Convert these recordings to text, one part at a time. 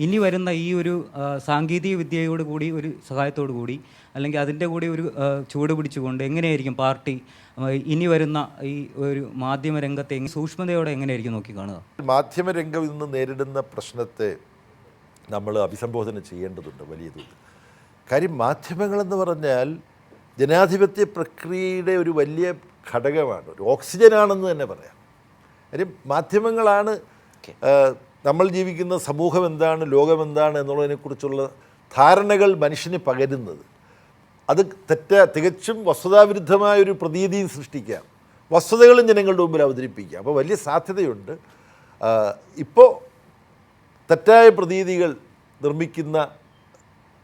ഇനി വരുന്ന ഈ ഒരു സാങ്കേതിക വിദ്യയോട് കൂടി ഒരു സഹായത്തോടു കൂടി അല്ലെങ്കിൽ അതിൻ്റെ കൂടി ഒരു ചുവട് പിടിച്ചുകൊണ്ട് എങ്ങനെയായിരിക്കും പാർട്ടി ഇനി വരുന്ന ഈ ഒരു മാധ്യമരംഗത്തെ സൂക്ഷ്മതയോടെ എങ്ങനെയായിരിക്കും നോക്കി കാണുക? മാധ്യമരംഗം ഇന്ന് നേരിടുന്ന പ്രശ്നത്തെ നമ്മൾ അഭിസംബോധന ചെയ്യേണ്ടതുണ്ട് വലിയ തോതിൽ. കാര്യം മാധ്യമങ്ങളെന്ന് പറഞ്ഞാൽ ജനാധിപത്യ പ്രക്രിയയുടെ ഒരു വലിയ ഘടകമാണ്, ഒരു ഓക്സിജനാണെന്ന് തന്നെ പറയാം. കാര്യം മാധ്യമങ്ങളാണ് നമ്മൾ ജീവിക്കുന്ന സമൂഹം എന്താണ്, ലോകം എന്താണ് എന്നുള്ളതിനെക്കുറിച്ചുള്ള ധാരണകൾ മനുഷ്യന് പകരുന്നത്. അത് തികച്ചും വസ്തുതാവിരുദ്ധമായൊരു പ്രതീതിയും സൃഷ്ടിക്കാം, വസ്തുതകളും ജനങ്ങളുടെ മുമ്പിൽ അവതരിപ്പിക്കാം. അപ്പോൾ വലിയ സാധ്യതയുണ്ട്. ഇപ്പോൾ തെറ്റായ പ്രതീതികൾ നിർമ്മിക്കുന്ന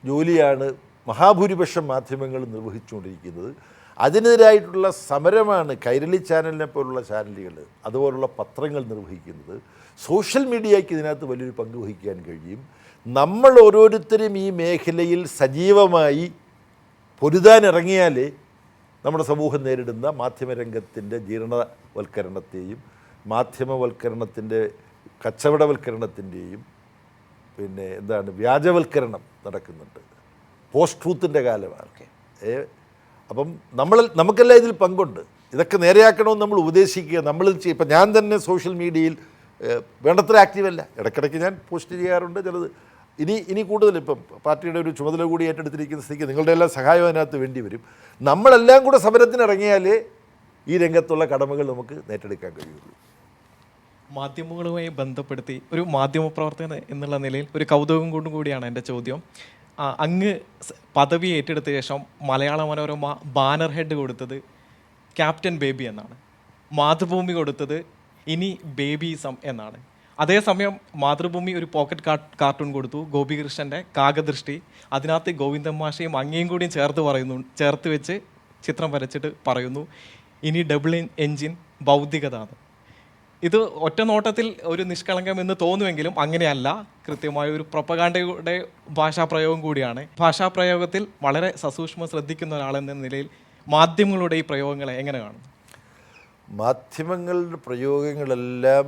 ജോലിയാണ് മഹാഭൂരിപക്ഷം മാധ്യമങ്ങൾ നിർവഹിച്ചുകൊണ്ടിരിക്കുന്നത്. അതിനെതിരായിട്ടുള്ള സമരമാണ് കൈരളി ചാനലിനെ പോലുള്ള ചാനലുകൾ, അതുപോലുള്ള പത്രങ്ങൾ നിർവഹിക്കുന്നത്. സോഷ്യൽ മീഡിയയ്ക്ക് ഇതിനകത്ത് വലിയൊരു പങ്ക് വഹിക്കാൻ കഴിയും. നമ്മൾ ഓരോരുത്തരും ഈ മേഖലയിൽ സജീവമായി പൊരുതാനിറങ്ങിയാലേ നമ്മുടെ സമൂഹം നേരിടുന്ന മാധ്യമരംഗത്തിൻ്റെ ജീർണവൽക്കരണത്തെയും മാധ്യമവൽക്കരണത്തിൻ്റെ കച്ചവടവൽക്കരണത്തിൻ്റെയും പിന്നെ വ്യാജവൽക്കരണം നടക്കുന്നുണ്ട്. പോസ്റ്റ് ട്രൂത്തിൻ്റെ കാലമാണ്. അപ്പം നമുക്കെല്ലാം ഇതിൽ പങ്കുണ്ട്. ഇതൊക്കെ നേരെയാക്കണമെന്ന് നമ്മൾ ഉപദേശിക്കുക, നമ്മൾ ചെയ്യും. ഇപ്പം ഞാൻ തന്നെ സോഷ്യൽ മീഡിയയിൽ വേണ്ടത്ര ആക്റ്റീവല്ല. ഇടയ്ക്കിടയ്ക്ക് ഞാൻ പോസ്റ്റ് ചെയ്യാറുണ്ട് ചിലത്. ഇനി കൂടുതൽ ഇപ്പം പാർട്ടിയുടെ ഒരു ചുമതല കൂടി ഏറ്റെടുത്തിരിക്കുന്ന സ്ഥിതിക്ക് നിങ്ങളുടെ എല്ലാം സഹായം അതിനകത്ത് വേണ്ടി വരും. നമ്മളെല്ലാം കൂടെ സമരത്തിനിറങ്ങിയാലേ ഈ രംഗത്തുള്ള കടമകൾ നമുക്ക് നേടിയെടുക്കാൻ കഴിയുള്ളൂ. മാധ്യമങ്ങളുമായി ബന്ധപ്പെടുത്തി ഒരു മാധ്യമപ്രവർത്തകൻ എന്നുള്ള നിലയിൽ ഒരു കൗതുകം കൊണ്ടും കൂടിയാണ് എൻ്റെ ചോദ്യം. അങ്ങ് പദവി ഏറ്റെടുത്ത ശേഷം മലയാള മനോരമ ബാനർ ഹെഡ് കൊടുത്തത് ക്യാപ്റ്റൻ ബേബി എന്നാണ്, മാതൃഭൂമി കൊടുത്തത് ഇനി ബേബീസം എന്നാണ്. അതേസമയം മാതൃഭൂമി ഒരു പോക്കറ്റ് കാർട്ടൂൺ കൊടുത്തു, ഗോപികൃഷ്ണൻ്റെ കാകദൃഷ്ടി. അതിനകത്ത് ഗോവിന്ദൻ മാഷയും അങ്ങയും കൂടിയും ചേർത്ത് വെച്ച് ചിത്രം വരച്ചിട്ട് പറയുന്നു ഇനി ഡബിൾ എൻജിൻ ഭൗതികത. ഇത് ഒറ്റ നോട്ടത്തിൽ ഒരു നിഷ്കളങ്കം എന്ന് തോന്നുമെങ്കിലും അങ്ങനെയല്ല, കൃത്യമായ ഒരു പ്രൊപ്പഗാണ്ടയുടെ ഭാഷാപ്രയോഗം കൂടിയാണ്. ഭാഷാപ്രയോഗത്തിൽ വളരെ സസൂക്ഷ്മം ശ്രദ്ധിക്കുന്ന ഒരാളെന്ന നിലയിൽ മാധ്യമങ്ങളുടെ ഈ പ്രയോഗങ്ങളെ എങ്ങനെ കാണുന്നു? മാധ്യമങ്ങളുടെ പ്രയോഗങ്ങളെല്ലാം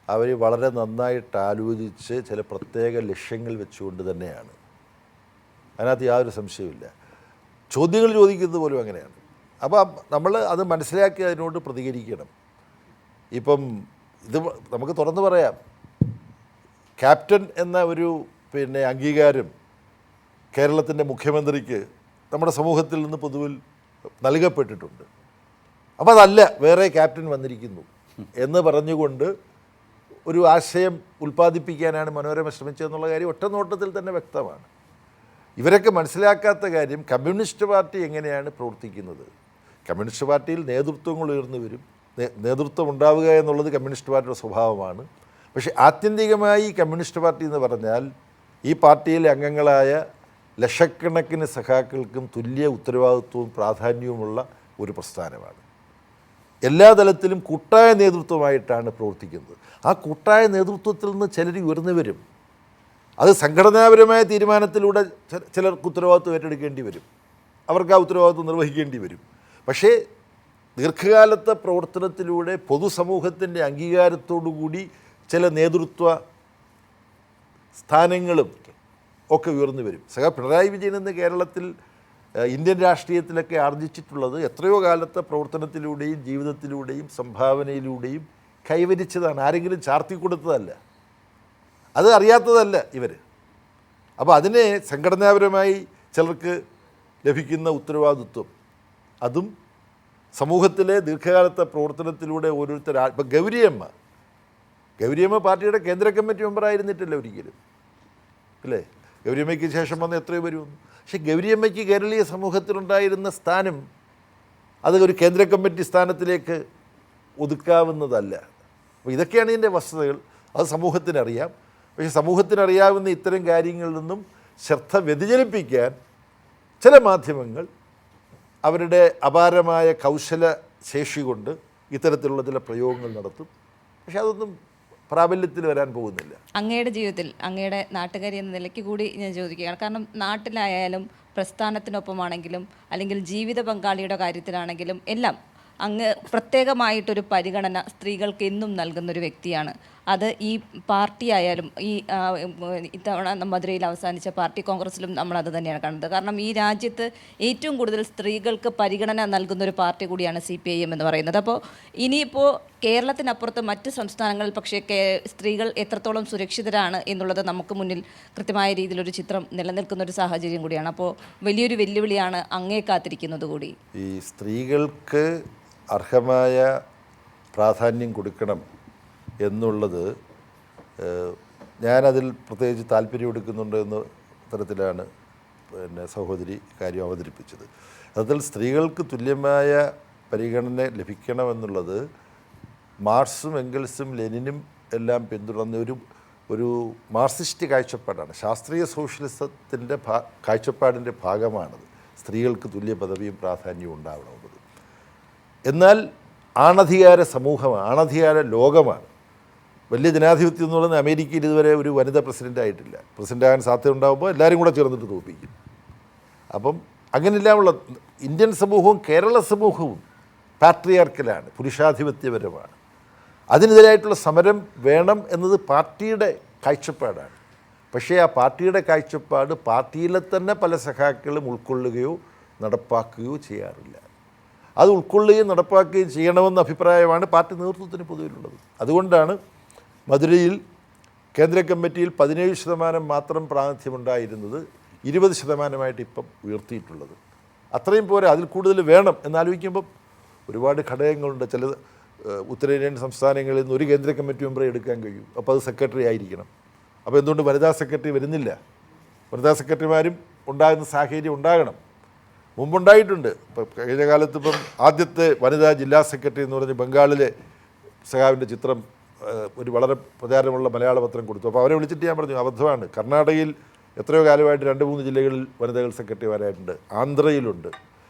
അവർ വളരെ നന്നായിട്ട് ആലോചിച്ച് ചില പ്രത്യേക ലക്ഷ്യങ്ങൾ വെച്ചുകൊണ്ട് തന്നെയാണ്. അതിനകത്ത് യാതൊരു സംശയമില്ല. ചോദ്യങ്ങൾ ചോദിക്കുന്നത് പോലും അങ്ങനെയാണ്. അപ്പോൾ നമ്മൾ അത് മനസ്സിലാക്കി അതിനോട് പ്രതികരിക്കണം. ഇപ്പം ഇത് നമുക്ക് തുറന്നു പറയാം, ക്യാപ്റ്റൻ എന്ന ഒരു അംഗീകാരം കേരളത്തിൻ്റെ മുഖ്യമന്ത്രിക്ക് നമ്മുടെ സമൂഹത്തിൽ നിന്ന് പൊതുവിൽ നൽകപ്പെട്ടിട്ടുണ്ട്. അപ്പോൾ അതല്ല, വേറെ ക്യാപ്റ്റൻ വന്നിരിക്കുന്നു എന്ന് പറഞ്ഞുകൊണ്ട് ഒരു ആശയം ഉൽപ്പാദിപ്പിക്കാനാണ് മനോരമ ശ്രമിച്ചതെന്നുള്ള കാര്യം ഒറ്റ നോട്ടത്തിൽ തന്നെ വ്യക്തമാണ്. ഇവരൊക്കെ മനസ്സിലാക്കാത്ത കാര്യം കമ്മ്യൂണിസ്റ്റ് പാർട്ടി എങ്ങനെയാണ് പ്രവർത്തിക്കുന്നത്. കമ്മ്യൂണിസ്റ്റ് പാർട്ടിയിൽ നേതൃത്വങ്ങൾ ഉയർന്നു വരും, നേതൃത്വം ഉണ്ടാവുക എന്നുള്ളത് കമ്മ്യൂണിസ്റ്റ് പാർട്ടിയുടെ സ്വഭാവമാണ്. പക്ഷേ ആത്യന്തികമായി കമ്മ്യൂണിസ്റ്റ് പാർട്ടി എന്ന് പറഞ്ഞാൽ ഈ പാർട്ടിയിലെ അംഗങ്ങളായ ലക്ഷക്കണക്കിന് സഖാക്കൾക്കും തുല്യ ഉത്തരവാദിത്വവും പ്രാധാന്യവുമുള്ള ഒരു പ്രസ്ഥാനമാണ്. എല്ലാ തലത്തിലും കൂട്ടായ നേതൃത്വമായിട്ടാണ് പ്രവർത്തിക്കുന്നത്. ആ കൂട്ടായ നേതൃത്വത്തിൽ നിന്ന് ചിലർ ഉയർന്നു വരും. അത് സംഘടനാപരമായ തീരുമാനത്തിലൂടെ ചിലർക്ക് ഉത്തരവാദിത്വം ഏറ്റെടുക്കേണ്ടി വരും, അവർക്ക് ആ ഉത്തരവാദിത്വം നിർവഹിക്കേണ്ടി വരും. പക്ഷേ ദീർഘകാലത്തെ പ്രവർത്തനത്തിലൂടെ പൊതുസമൂഹത്തിൻ്റെ അംഗീകാരത്തോടുകൂടി ചില നേതൃത്വ സ്ഥാനങ്ങളും ഒക്കെ ഉയർന്നു വരും. പിണറായി വിജയൻ എന്ന കേരളത്തിൽ ഇന്ത്യൻ രാഷ്ട്രീയത്തിലൊക്കെ ആർജിച്ചിട്ടുള്ളത് എത്രയോ കാലത്തെ പ്രവർത്തനത്തിലൂടെയും ജീവിതത്തിലൂടെയും സംഭാവനയിലൂടെയും കൈവരിച്ചതാണ്. ആരെങ്കിലും ചാർത്തി കൊടുത്തതല്ല, അത് അറിയാത്തതല്ല ഇവർ. അപ്പോൾ അതിനെ സംഘടനാപരമായി ചിലർക്ക് ലഭിക്കുന്ന ഉത്തരവാദിത്വം, അതും സമൂഹത്തിലെ ദീർഘകാലത്തെ പ്രവർത്തനത്തിലൂടെ ഓരോരുത്തർ. ഇപ്പം ഗൗരിയമ്മ പാർട്ടിയുടെ കേന്ദ്ര കമ്മിറ്റി മെമ്പറായിരുന്നിട്ടില്ല ഒരിക്കലും, അല്ലേ? ഗൗരിയമ്മയ്ക്ക് ശേഷം വന്ന് എത്രയോ വരുമെന്ന്. പക്ഷേ ഗൗരിയമ്മയ്ക്ക് കേരളീയ സമൂഹത്തിലുണ്ടായിരുന്ന സ്ഥാനം അത് ഒരു കേന്ദ്ര കമ്മിറ്റി സ്ഥാനത്തിലേക്ക് ഒതുക്കാവുന്നതല്ല. അപ്പോൾ ഇതൊക്കെയാണ് ഇതിൻ്റെ വസ്തുതകൾ. അത് സമൂഹത്തിനറിയാം. പക്ഷേ സമൂഹത്തിനറിയാവുന്ന ഇത്തരം കാര്യങ്ങളിൽ നിന്നും ശ്രദ്ധ വ്യതിചലിപ്പിക്കാൻ ചില മാധ്യമങ്ങൾ അവരുടെ അപാരമായ കൗശല ശേഷി കൊണ്ട് ഇത്തരത്തിലുള്ള ചില പ്രയോഗങ്ങൾ നടത്തും. പക്ഷെ അതൊന്നും പ്രാബല്യത്തിൽ വരാൻ പോകുന്നില്ല. അങ്ങയുടെ ജീവിതത്തിൽ അങ്ങയുടെ നാട്ടുകാരി എന്ന നിലയ്ക്ക് കൂടി ഞാൻ ചോദിക്കുകയാണ്. കാരണം നാട്ടിലായാലും പ്രസ്ഥാനത്തിനൊപ്പമാണെങ്കിലും അല്ലെങ്കിൽ ജീവിത പങ്കാളിയുടെ കാര്യത്തിലാണെങ്കിലും എല്ലാം അങ്ങ് പ്രത്യേകമായിട്ടൊരു പരിഗണന സ്ത്രീകൾക്ക് എന്നും നൽകുന്നൊരു വ്യക്തിയാണ്. അത് ഈ പാർട്ടി ആയാലും ഈ ഇത്തവണ മധുരയിൽ അവസാനിച്ച പാർട്ടി കോൺഗ്രസിലും നമ്മൾ അത് തന്നെയാണ് കാണുന്നത്. കാരണം ഈ രാജ്യത്ത് ഏറ്റവും കൂടുതൽ സ്ത്രീകൾക്ക് പരിഗണന നൽകുന്ന ഒരു പാർട്ടി കൂടിയാണ് CPIM എന്ന് പറയുന്നത്. അപ്പോൾ ഇനിയിപ്പോൾ കേരളത്തിനപ്പുറത്ത് മറ്റ് സംസ്ഥാനങ്ങളിൽ പക്ഷേ സ്ത്രീകൾ എത്രത്തോളം സുരക്ഷിതരാണ് എന്നുള്ളത് നമുക്ക് മുന്നിൽ കൃത്യമായ രീതിയിലൊരു ചിത്രം നിലനിൽക്കുന്ന ഒരു സാഹചര്യം കൂടിയാണ്. അപ്പോൾ വലിയൊരു വെല്ലുവിളിയാണ് അങ്ങേ കാത്തിരിക്കുന്നത് കൂടി. ഈ സ്ത്രീകൾക്ക് അർഹമായ പ്രാധാന്യം കൊടുക്കണം എന്നുള്ളത് ഞാനതിൽ പ്രത്യേകിച്ച് താല്പര്യം എടുക്കുന്നുണ്ട് എന്ന തരത്തിലാണ് സഹോദരി കാര്യം അവതരിപ്പിച്ചത്. അതിൽ സ്ത്രീകൾക്ക് തുല്യമായ പരിഗണന ലഭിക്കണമെന്നുള്ളത് മാർക്സും എംഗൽസും ലെനിനും എല്ലാം പിന്തുടർന്ന ഒരു മാർക്സിസ്റ്റ് കാഴ്ചപ്പാടാണ്. ശാസ്ത്രീയ സോഷ്യലിസത്തിൻ്റെ കാഴ്ചപ്പാടിൻ്റെ ഭാഗമാണത്. സ്ത്രീകൾക്ക് തുല്യ പദവിയും പ്രാധാന്യവും ഉണ്ടാവണമെന്നത്. എന്നാൽ ആണധികാര സമൂഹമാണ്, ആണധികാര ലോകമാണ്. വലിയ ജനാധിപത്യം എന്ന് പറയുന്നത് അമേരിക്കയിൽ ഇതുവരെ ഒരു വനിത പ്രസിഡൻ്റ് ആയിട്ടില്ല. പ്രസിഡൻ്റ് ആകാൻ സാധ്യത ഉണ്ടാകുമ്പോൾ എല്ലാവരും കൂടെ ചേർന്നിട്ട് തോൽപ്പിക്കും. അപ്പം അങ്ങനെയെല്ലാമുള്ള ഇന്ത്യൻ സമൂഹവും കേരള സമൂഹവും പാട്രിയാർക്കലാണ്, പുരുഷാധിപത്യപരമാണ്. അതിനെതിരായിട്ടുള്ള സമരം വേണം എന്നത് പാർട്ടിയുടെ കാഴ്ചപ്പാടാണ്. പക്ഷേ ആ പാർട്ടിയുടെ കാഴ്ചപ്പാട് പാർട്ടിയിലെ തന്നെ പല സഖാക്കളും ഉൾക്കൊള്ളുകയോ നടപ്പാക്കുകയോ ചെയ്യാറില്ല. അത് ഉൾക്കൊള്ളുകയും നടപ്പാക്കുകയും ചെയ്യണമെന്ന അഭിപ്രായമാണ് പാർട്ടി നേതൃത്വത്തിന് പൊതുവിലുള്ളത്. അതുകൊണ്ടാണ് മധുരയിൽ കേന്ദ്ര കമ്മിറ്റിയിൽ 17% മാത്രം പ്രാതിനിധ്യമുണ്ടായിരുന്നത് 20% ഇപ്പം ഉയർത്തിയിട്ടുള്ളത്. അത്രയും പോരാ, അതിൽ കൂടുതൽ വേണം എന്നാലോചിക്കുമ്പം ഒരുപാട് ഘടകങ്ങളുണ്ട്. ചില ഉത്തരേന്ത്യൻ സംസ്ഥാനങ്ങളിൽ നിന്ന് ഒരു കേന്ദ്ര കമ്മിറ്റി മെമ്പറെ എടുക്കാൻ കഴിയും. അപ്പോൾ അത് സെക്രട്ടറി ആയിരിക്കണം. അപ്പോൾ എന്തുകൊണ്ട് വനിതാ സെക്രട്ടറി വരുന്നില്ല? വനിതാ സെക്രട്ടറിമാരും ഉണ്ടാകുന്ന സാഹചര്യം ഉണ്ടാകണം. മുമ്പുണ്ടായിട്ടുണ്ട്. ഇപ്പം കഴിഞ്ഞ കാലത്ത് ഇപ്പം ആദ്യത്തെ വനിതാ ജില്ലാ സെക്രട്ടറി എന്ന് പറഞ്ഞ് ബംഗാളിലെ സഖാവിൻ്റെ ചിത്രം ഒരു വളരെ പ്രചാരമുള്ള മലയാള പത്രം കൊടുത്തു. അപ്പോൾ അവരെ വിളിച്ചിട്ട് ഞാൻ പറഞ്ഞു അബദ്ധമാണ്. കർണാടകയിൽ എത്രയോ കാലമായിട്ട് 2-3 ജില്ലകളിൽ വനിതകൾ സെക്രട്ടറിമാരായിട്ടുണ്ട്. ആന്ധ്രയിലുണ്ട്.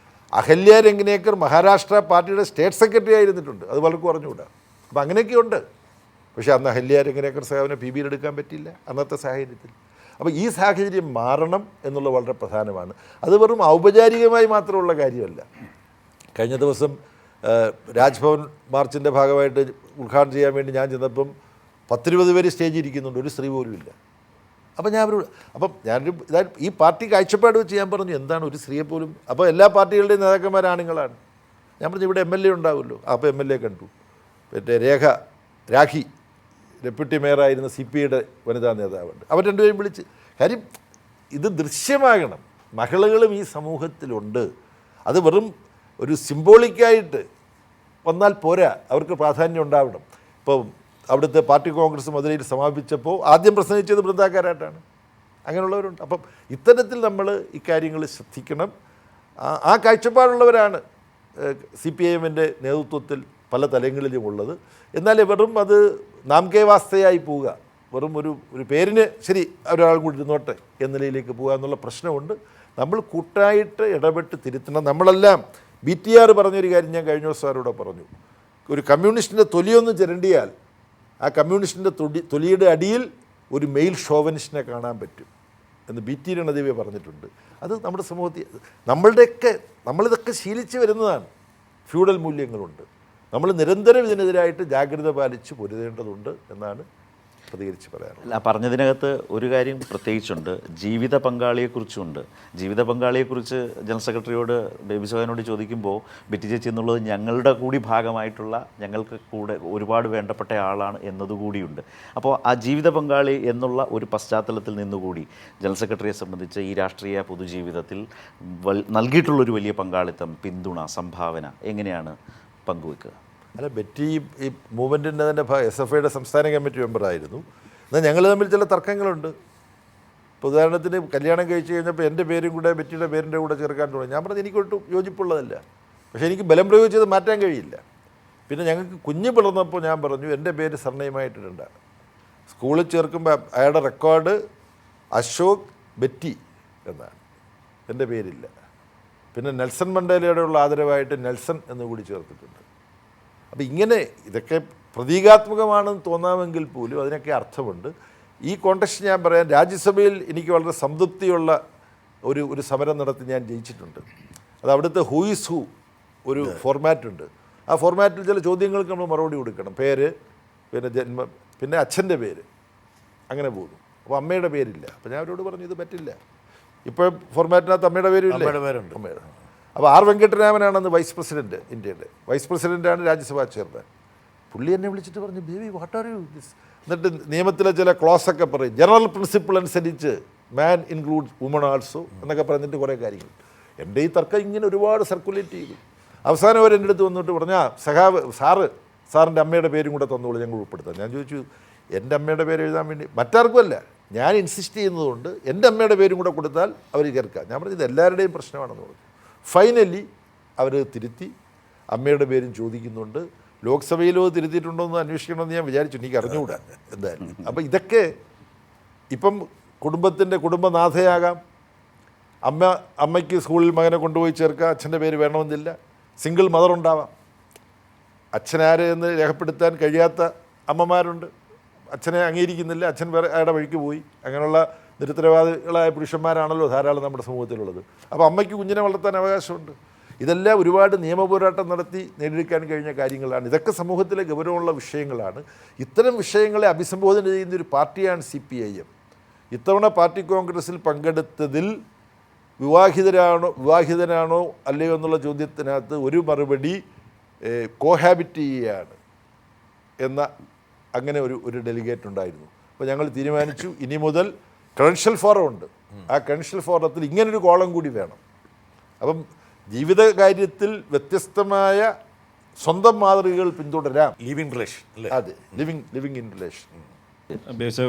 അഹല്യ രംഗനേക്കർ മഹാരാഷ്ട്ര പാർട്ടിയുടെ സ്റ്റേറ്റ് സെക്രട്ടറി ആയിരുന്നിട്ടുണ്ട്. അത് പലർക്കും അറിഞ്ഞുകൂടാ. അപ്പോൾ അങ്ങനെയൊക്കെയുണ്ട്. പക്ഷേ അന്ന് അഹല്യ രംഗനേക്കർ സഖാവിനെ PBയിൽ എടുക്കാൻ പറ്റില്ല അന്നത്തെ സാഹചര്യത്തിൽ. അപ്പോൾ ഈ സാഹചര്യം മാറണം എന്നുള്ളത് വളരെ പ്രധാനമാണ്. അത് വെറും ഔപചാരികമായി മാത്രമുള്ള കാര്യമല്ല. കഴിഞ്ഞ ദിവസം രാജ്ഭവൻ മാർച്ചിൻ്റെ ഭാഗമായിട്ട് ഉദ്ഘാടനം ചെയ്യാൻ വേണ്ടി ഞാൻ ചെന്നപ്പം 10-20 പേര് സ്റ്റേജിൽ ഇരിക്കുന്നുണ്ട്, ഒരു സ്ത്രീ പോലും ഇല്ല. അപ്പം ഞാനൊരു ഈ പാർട്ടി കാഴ്ചപ്പാട് വെച്ച് ഞാൻ പറഞ്ഞു എന്താണ് ഒരു സ്ത്രീയെ പോലും. അപ്പോൾ എല്ലാ പാർട്ടികളുടെയും നേതാക്കന്മാരാണുങ്ങളാണ്. ഞാൻ പറഞ്ഞു ഇവിടെ MLA ഉണ്ടാവുമല്ലോ. അപ്പോൾ MLA കണ്ടു. മറ്റേ രാഖി ഡെപ്യൂട്ടി മേയറായിരുന്ന CPIയുടെ വനിതാ നേതാവുണ്ട്. അവർ രണ്ടുപേരും വിളിച്ച് കാര്യം ഇത് ദൃശ്യമാകണം. മഹിളകളും ഈ സമൂഹത്തിലുണ്ട്. അത് വെറും ഒരു സിംബോളിക്കായിട്ട് വന്നാൽ പോരാ, അവർക്ക് പ്രാധാന്യം ഉണ്ടാവണം. ഇപ്പോൾ അവിടുത്തെ പാർട്ടി കോൺഗ്രസ് മധുരയിൽ സമാപിച്ചപ്പോൾ ആദ്യം പ്രസംഗിച്ചത് ബൃന്ദാക്കാരായിട്ടാണ്. അങ്ങനെയുള്ളവരുണ്ട്. അപ്പം ഇത്തരത്തിൽ നമ്മൾ ഇക്കാര്യങ്ങൾ ശ്രദ്ധിക്കണം. ആ കാഴ്ചപ്പാടുള്ളവരാണ് CPIMൻ്റെ നേതൃത്വത്തിൽ പല തലങ്ങളിലും ഉള്ളത്. എന്നാൽ വെറും അത് നാംകേ വാസ്തയായി പോവുക, വെറും ഒരു പേരിന് ശരി ഒരാളും കൂടി ഇരുന്നോട്ടെ എന്ന നിലയിലേക്ക് പോകുക എന്നുള്ള പ്രശ്നമുണ്ട്. നമ്മൾ കൂട്ടായിട്ട് ഇടപെട്ട് തിരുത്തണം. നമ്മളെല്ലാം BTR പറഞ്ഞൊരു കാര്യം ഞാൻ കഴിഞ്ഞ ദിവസം സാറോടെ പറഞ്ഞു. ഒരു കമ്മ്യൂണിസ്റ്റിൻ്റെ തൊലിയൊന്ന് ചിരണ്ടിയാൽ ആ കമ്മ്യൂണിസ്റ്റിൻ്റെ തൊലിയുടെ അടിയിൽ ഒരു മെയിൽ ഷോവനിസ്റ്റിനെ കാണാൻ പറ്റും എന്ന് BT രണദേവി പറഞ്ഞിട്ടുണ്ട്. അത് നമ്മുടെ സമൂഹത്തിൽ നമ്മളിതൊക്കെ ശീലിച്ച് വരുന്നതാണ്. ഫ്യൂഡൽ മൂല്യങ്ങളുണ്ട്. നമ്മൾ നിരന്തരം ഇതിനെതിരായിട്ട് ജാഗ്രത പാലിച്ച് പൊരുതേണ്ടതുണ്ട് എന്നാണ് പ്രതികരിച്ച് പറയാറുള്ളത്. അല്ല, പറഞ്ഞതിനകത്ത് ഒരു കാര്യം പ്രത്യേകിച്ചുണ്ട്. ജീവിത പങ്കാളിയെക്കുറിച്ചുണ്ട്. ജീവിത പങ്കാളിയെക്കുറിച്ച് ജനറൽ സെക്രട്ടറിയോട് ബേബി സോഹനോട് ചോദിക്കുമ്പോൾ ബെറ്റി ചേച്ചി എന്നുള്ളത് ഞങ്ങളുടെ കൂടി ഭാഗമായിട്ടുള്ള, ഞങ്ങൾക്ക് കൂടെ ഒരുപാട് വേണ്ടപ്പെട്ട ആളാണ് എന്നതുകൂടിയുണ്ട്. അപ്പോൾ ആ ജീവിത പങ്കാളി എന്നുള്ള ഒരു പശ്ചാത്തലത്തിൽ നിന്നുകൂടി ജനറൽ സെക്രട്ടറിയെ സംബന്ധിച്ച് ഈ രാഷ്ട്രീയ പൊതുജീവിതത്തിൽ നൽകിയിട്ടുള്ളൊരു വലിയ പങ്കാളിത്തം, പിന്തുണ, സംഭാവന എങ്ങനെയാണ് പങ്കുവെക്കുക? അല്ല, ബെറ്റി ഈ മൂവ്മെൻറ്റിൻ്റെ തന്നെ SFIയുടെ സംസ്ഥാന കമ്മിറ്റി മെമ്പറായിരുന്നു. എന്നാൽ ഞങ്ങൾ തമ്മിൽ ചില തർക്കങ്ങളുണ്ട്. ഇപ്പോൾ ഉദാഹരണത്തിന് കല്യാണം കഴിച്ച് കഴിഞ്ഞപ്പോൾ എൻ്റെ പേരും കൂടെ ബെറ്റിയുടെ പേരിൻ്റെ കൂടെ ചേർക്കാൻ തുടങ്ങി. ഞാൻ പറഞ്ഞത് എനിക്കൊട്ടും യോജിപ്പുള്ളതല്ല. പക്ഷേ എനിക്ക് ബലം പ്രയോഗിച്ചത് മാറ്റാൻ കഴിയില്ല. പിന്നെ ഞങ്ങൾക്ക് കുഞ്ഞ് പിളർന്നപ്പോൾ ഞാൻ പറഞ്ഞു എൻ്റെ പേര് സർനെയിമായിട്ടിടണ്ട. സ്കൂളിൽ ചേർക്കുമ്പോൾ അയാളുടെ റെക്കോർഡ് അശോക് ബെറ്റി എന്നാണ്, എൻ്റെ പേരില്ല. പിന്നെ നെൽസൺ മണ്ടേലയോടുള്ള ആദരവായിട്ട് നെൽസൺ എന്നുകൂടി ചേർത്തിട്ടുണ്ട്. അപ്പോൾ ഇങ്ങനെ ഇതൊക്കെ പ്രതീകാത്മകമാണെന്ന് തോന്നാമെങ്കിൽ പോലും അതിനൊക്കെ അർത്ഥമുണ്ട്. ഈ കോൺടെക്സ്റ്റ് ഞാൻ പറയാൻ, രാജ്യസഭയിൽ എനിക്ക് വളരെ സംതൃപ്തിയുള്ള ഒരു സമരം നടത്തി ഞാൻ ജയിച്ചിട്ടുണ്ട്. അത് അവിടുത്തെ ഹൂ ഈസ് ഹൂ ഒരു ഫോർമാറ്റുണ്ട്. ആ ഫോർമാറ്റിൽ ചില ചോദ്യങ്ങൾക്ക് നമ്മൾ മറുപടി കൊടുക്കണം. പേര്, പിന്നെ പിന്നെ അച്ഛൻ്റെ പേര്, അങ്ങനെ പോകുന്നു. അപ്പോൾ അമ്മയുടെ പേരില്ല. അപ്പോൾ ഞാൻ അവരോട് പറഞ്ഞു ഇത് പറ്റില്ല. ഇപ്പോൾ ഫോർമാറ്റിനകത്ത് അമ്മയുടെ പേരും ഇല്ല. അമ്മയുടെ പേരുണ്ട്. അമ്മയുടെ. അപ്പോൾ ആർ വെങ്കട്ടരാമനാണെന്ന് വൈസ് പ്രസിഡൻറ്റ്, ഇന്ത്യയുടെ വൈസ് പ്രസിഡൻ്റാണ്, രാജ്യസഭാ ചെയർമാൻ. പുള്ളി എന്നെ വിളിച്ചിട്ട് പറഞ്ഞു, baby what are you this. എന്നിട്ട് നിയമത്തിലെ ചില ക്ലോസൊക്കെ പറയും, ജനറൽ പ്രിൻസിപ്പിൾ അനുസരിച്ച് മാൻ ഇൻക്ലൂഡ് വുമൺ ആൾസോ എന്നൊക്കെ പറഞ്ഞിട്ട് കുറേ കാര്യങ്ങൾ. എൻ്റെ ഈ തർക്കം ഇങ്ങനെ ഒരുപാട് സർക്കുലേറ്റ് ചെയ്തു. അവസാനം അവർ എൻ്റെ അടുത്ത് വന്നിട്ട് പറഞ്ഞാൽ സാറിൻ്റെ അമ്മയുടെ പേരും കൂടെ തന്നോളൂ, ഞങ്ങൾ ഉൾപ്പെടുത്താം. ഞാൻ ചോദിച്ചു, എൻ്റെ അമ്മയുടെ പേര് എഴുതാൻ വേണ്ടി മറ്റാർക്കുമല്ല, ഞാൻ ഇൻസിസ്റ്റ് ചെയ്യുന്നതുകൊണ്ട് എൻ്റെ അമ്മയുടെ പേരും കൂടെ കൊടുത്താൽ അവർ ചേർക്കാം. ഞാൻ പറഞ്ഞത് എല്ലാവരുടെയും പ്രശ്നമാണെന്ന് പറഞ്ഞു. ഫൈനലി അവർ തിരുത്തി അമ്മയുടെ പേരും ചോദിക്കുന്നുണ്ട്. ലോക്സഭയിലോ തിരുത്തിയിട്ടുണ്ടോ എന്ന് അന്വേഷിക്കണമെന്ന് ഞാൻ വിചാരിച്ചു, എനിക്ക് അറിഞ്ഞുകൂടാ എന്തായാലും. അപ്പോൾ ഇതൊക്കെ ഇപ്പം കുടുംബനാഥയാകാം, അമ്മയ്ക്ക് സ്കൂളിൽ മകനെ കൊണ്ടുപോയി ചേർക്കുക, അച്ഛൻ്റെ പേര് വേണമെന്നില്ല. സിംഗിൾ മദർ ഉണ്ടാവാം, അച്ഛനാര് എന്ന് രേഖപ്പെടുത്താൻ കഴിയാത്ത അമ്മമാരുണ്ട്, അച്ഛനെ അംഗീകരിക്കുന്നില്ല, അച്ഛൻ വേറെ അയാളുടെ വഴിക്ക് പോയി. അങ്ങനെയുള്ള നിരുത്തരവാദികളായ പുരുഷന്മാരാണല്ലോ ധാരാളം നമ്മുടെ സമൂഹത്തിലുള്ളത്. അപ്പോൾ അമ്മയ്ക്ക് കുഞ്ഞിനെ വളർത്താൻ അവകാശമുണ്ട്. ഇതെല്ലാം ഒരുപാട് നിയമപോരാട്ടം നടത്തി നേടിയെടുക്കാൻ കഴിഞ്ഞ കാര്യങ്ങളാണ്. ഇതൊക്കെ സമൂഹത്തിലെ ഗൗരവമുള്ള വിഷയങ്ങളാണ്. ഇത്തരം വിഷയങ്ങളെ അഭിസംബോധന ചെയ്യുന്നൊരു പാർട്ടിയാണ് CPIM. ഇത്തവണ പാർട്ടി കോൺഗ്രസ്സിൽ പങ്കെടുത്തതിൽ വിവാഹിതനാണോ അല്ലയോ എന്നുള്ള ചോദ്യത്തിനകത്ത് ഒരു മറുപടി കോഹാബിറ്റ് ചെയ്യുകയാണ് എന്ന അങ്ങനെ ഒരു ഡെലിഗേറ്റ് ഉണ്ടായിരുന്നു. അപ്പോൾ ഞങ്ങൾ തീരുമാനിച്ചു, ഇനി മുതൽ ക്രെഡൻഷ്യൽ ഫോറം ഉണ്ട്, ആ ക്രെഡൻഷ്യൽ ഫോറത്തിൽ ഇങ്ങനൊരു കോളം കൂടി വേണം. അപ്പം ജീവിത കാര്യത്തിൽ വ്യത്യസ്തമായ സ്വന്തം മാതൃകകൾ പിന്തുടരാം. ലിവിങ് റിലേഷൻ അല്ലേ? അതെ, ലിവിങ് ഇൻ റിലേഷൻ.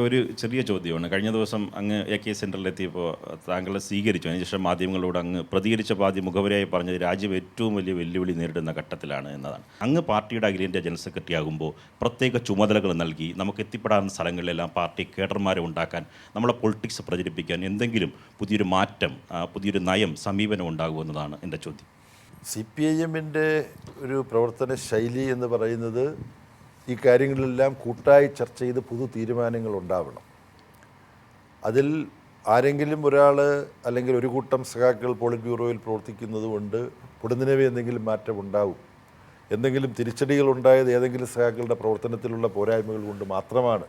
ഒരു ചെറിയ ചോദ്യമാണ്. കഴിഞ്ഞ ദിവസം അങ്ങ് AK സെൻറ്ററിലെത്തിയപ്പോൾ താങ്കളെ സ്വീകരിച്ചു. അതിനുശേഷം മാധ്യമങ്ങളോട് അങ്ങ് പ്രതികരിച്ച ആദ്യ മുഖവരായി പറഞ്ഞത് രാജ്യം ഏറ്റവും വലിയ വെല്ലുവിളി നേരിടുന്ന ഘട്ടത്തിലാണ് എന്നതാണ്. അങ്ങ് പാർട്ടിയുടെ അഖിലേന്ത്യാ ജനറൽ സെക്രട്ടറി ആകുമ്പോൾ പ്രത്യേക ചുമതലകൾ നൽകി നമുക്ക് എത്തിപ്പെടാവുന്ന സ്ഥലങ്ങളിലെല്ലാം പാർട്ടി കേഡർമാരെ ഉണ്ടാക്കാൻ, നമ്മളെ പൊളിറ്റിക്സ് പ്രചരിപ്പിക്കാൻ എന്തെങ്കിലും പുതിയൊരു മാറ്റം, പുതിയൊരു നയം, സമീപനം ഉണ്ടാകുമെന്നതാണ് എൻ്റെ ചോദ്യം. CPIM-ൻ്റെ ഒരു പ്രവർത്തന ശൈലി എന്ന് പറയുന്നത് ഈ കാര്യങ്ങളിലെല്ലാം കൂട്ടായി ചർച്ച ചെയ്ത് പുതു തീരുമാനങ്ങൾ ഉണ്ടാവണം. അതിൽ ആരെങ്കിലും ഒരാൾ അല്ലെങ്കിൽ ഒരു കൂട്ടം സഖാക്കൾ പോളിറ്റ് ബ്യൂറോയിൽ പ്രവർത്തിക്കുന്നത് കൊണ്ട് പൊടുന്നനവേ എന്തെങ്കിലും മാറ്റം ഉണ്ടാവും. എന്തെങ്കിലും തിരിച്ചടികൾ ഉണ്ടായത് ഏതെങ്കിലും സഖാക്കളുടെ പ്രവർത്തനത്തിലുള്ള പോരായ്മകൾ കൊണ്ട് മാത്രമാണ്.